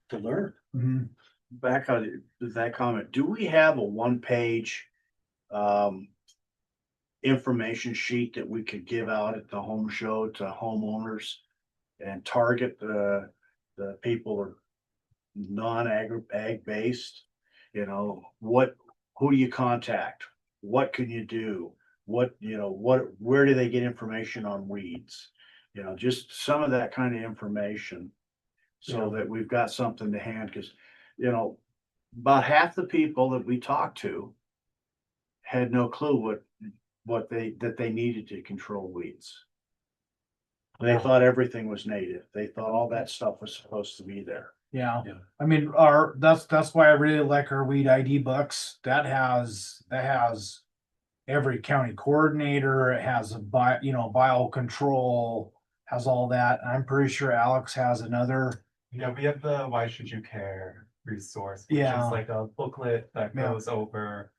to learn. mhm. Back on that comment, do we have a one-page information sheet that we could give out at the home show to homeowners and target the people are non-ag based? You know, who do you contact? What can you do? Where do they get information on weeds? You know, just some of that kind of information so that we've got something to hand, because, you know, about half the people that we talked to had no clue that they needed to control weeds. They Yeah. thought everything was native. They thought all that stuff was supposed to be there. Yeah. Yeah. I mean, that's why I really like our weed ID books. That has every county coordinator. It has biocontrol, has all that. I'm pretty sure Alex has another. Yeah, we have the Why Should You Care resource, which Yeah. is like a booklet that Yeah. goes over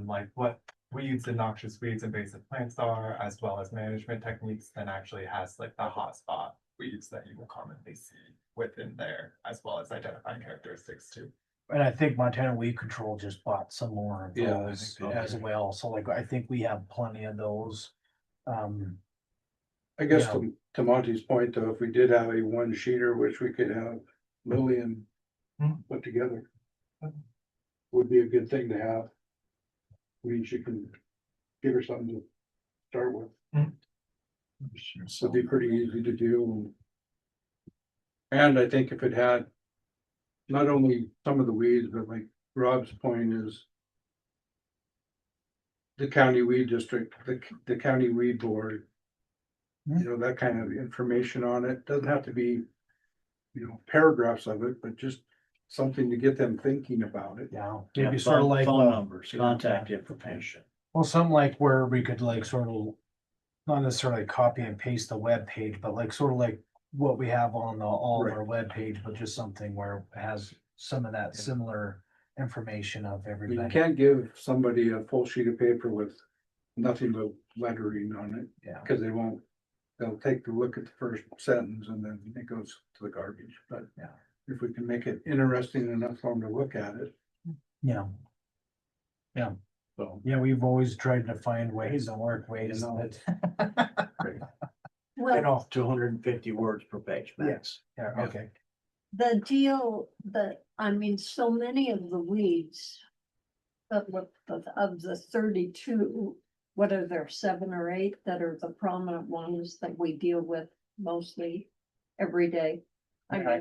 like what weeds and noxious weeds invasive plants are, as well as management techniques, and actually has like the hotspot weeds that you will commonly see within there, as well as identifying characteristics too. And I think Montana Weed Control just bought some more of Yeah, I those think they as did. well. So like, I think we have plenty of those. I guess Yeah. to Monty's point, though, if we did have a one sheeter, which we could have Lillian put together, would be a good thing to have. I mean, she can give her something to start with. It'd be pretty easy to do. And I think if it had not only some of the weeds, but like Rob's point is the county weed district, the county weed board, you know, that kind of information on it. Doesn't have to be, you know, paragraphs of it, but just something to get them thinking about it. Yeah. Yeah, Maybe sort of like phone numbers, contact information. well, something like where we could like sort of not necessarily copy and paste the web page, but like sort of like what we have on all of our web page, but just something where it has some of that similar information of I mean, you everybody. can't give somebody a full sheet of paper with nothing but lettering on it, Yeah. because they'll take a look at the first sentence and then it goes to the garbage. But Yeah. if we can make it interesting enough for them to look at it, Yeah. Yeah. so. Yeah, we've always tried to find ways and work ways You know. that. You know, 250 words per page max. Yeah, okay. The deal so many of the weeds. Of the 32, what are there, 7 or 8 that are the prominent ones that we deal with mostly every day? I mean, the I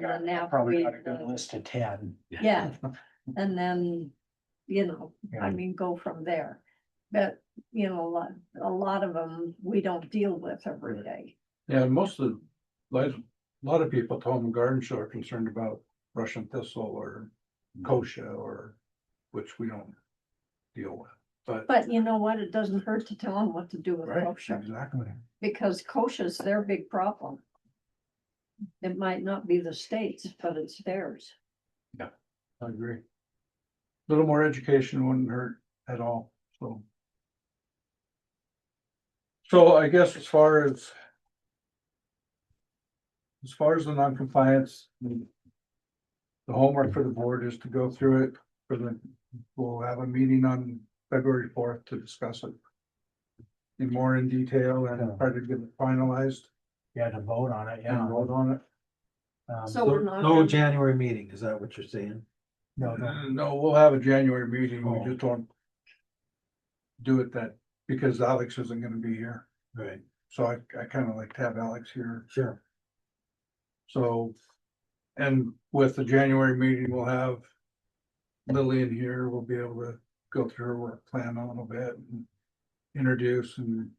probably got a knapweed, good list of 10. yeah, and then, you know, Yeah. I mean, go from there. But, you know, a lot of them we don't deal with every day. Yeah, most of, like, a lot of people at Home and Garden Show are concerned about Russian thistle or kochia or, which we don't deal with, But you know what? It doesn't hurt to tell them what to do with right, kochia, exactly. because koshia's their big problem. It might not be the state's, but it's theirs. I agree. Little more education wouldn't hurt at all, So. So I guess as far as the non-compliance, the homework for the board is to go through it we'll have a meeting on February 4th to discuss it. More in detail and try to get it finalized Yeah, to vote on it, and yeah. vote on it. So we're not. No January meeting, is that what you're saying? No, No, we'll have a January meeting, Oh. we just don't do it because Alex isn't gonna be here, Right, so I kind of like to have Alex here. sure. So, and with the January meeting, we'll have Lillian here, we'll be able to go through her work plan a little bit and introduce and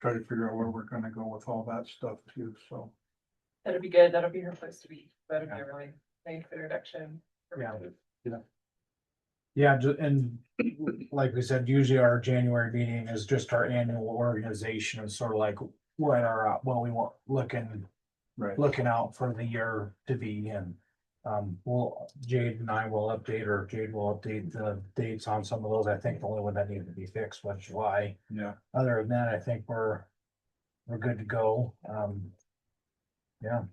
try to figure out where we're gonna go with all that stuff too, so. That'll be good. That'll be her place to be. That'll be a really nice introduction. for Yeah. everybody. Yeah, and like we said, usually our January meeting is just our annual organization, and sort of like what we want looking out for the year to be, and Jade and I will update, or Jade will update the dates on some of those. I think the only one that needed to be fixed was July. Yeah. Other than that, I think we're good to go. Yeah.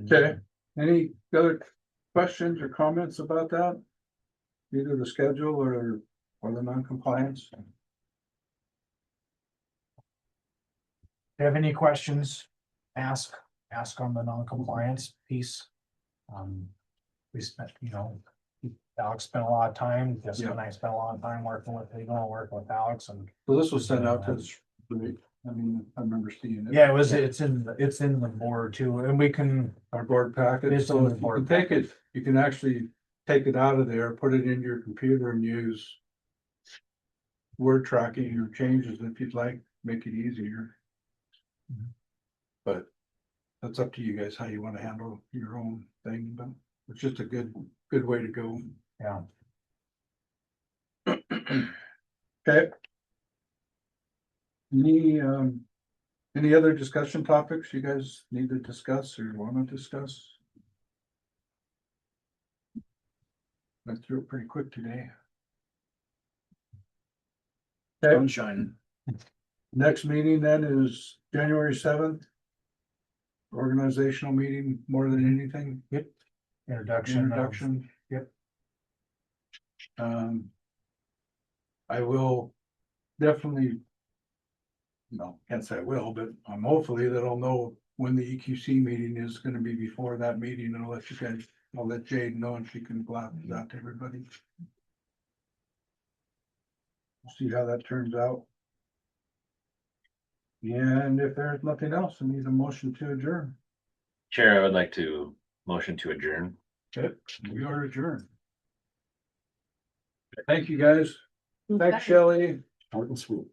Okay, any other questions or comments about that? Either the schedule or the non-compliance? If you have any questions, ask on the non-compliance piece. We spent, Alex spent a lot of time, Jessica and I spent a lot of time working with Alex, and So this was sent out to us, right? I mean, I remember seeing it. yeah, it's in the board too, and we can, Our board packet, It's so in if the you board can take it, you can actually take it out of there, put it in your computer and use word tracking or changes if you'd like, make it easier. Mhm. But that's up to you guys, how you want to handle your own thing, but it's just a good way to go. yeah. Okay. Any other discussion topics you guys need to discuss or want to discuss? Went through it pretty quick today. Okay, Sunshine. next meeting then is January 7th. Organizational meeting more than anything. Yep. Introduction. Yep. I will definitely. No, can't say I will, but I'm hopefully that I'll know when the EQC meeting is gonna be before that meeting, and I'll let Jade know and she can blast it out to everybody. See how that turns out. And if there's nothing else, I need a motion to adjourn. Chair, I would like to motion to adjourn. Okay, we are adjourned. Thank you, guys. Thanks, Shelley. Short and sweet.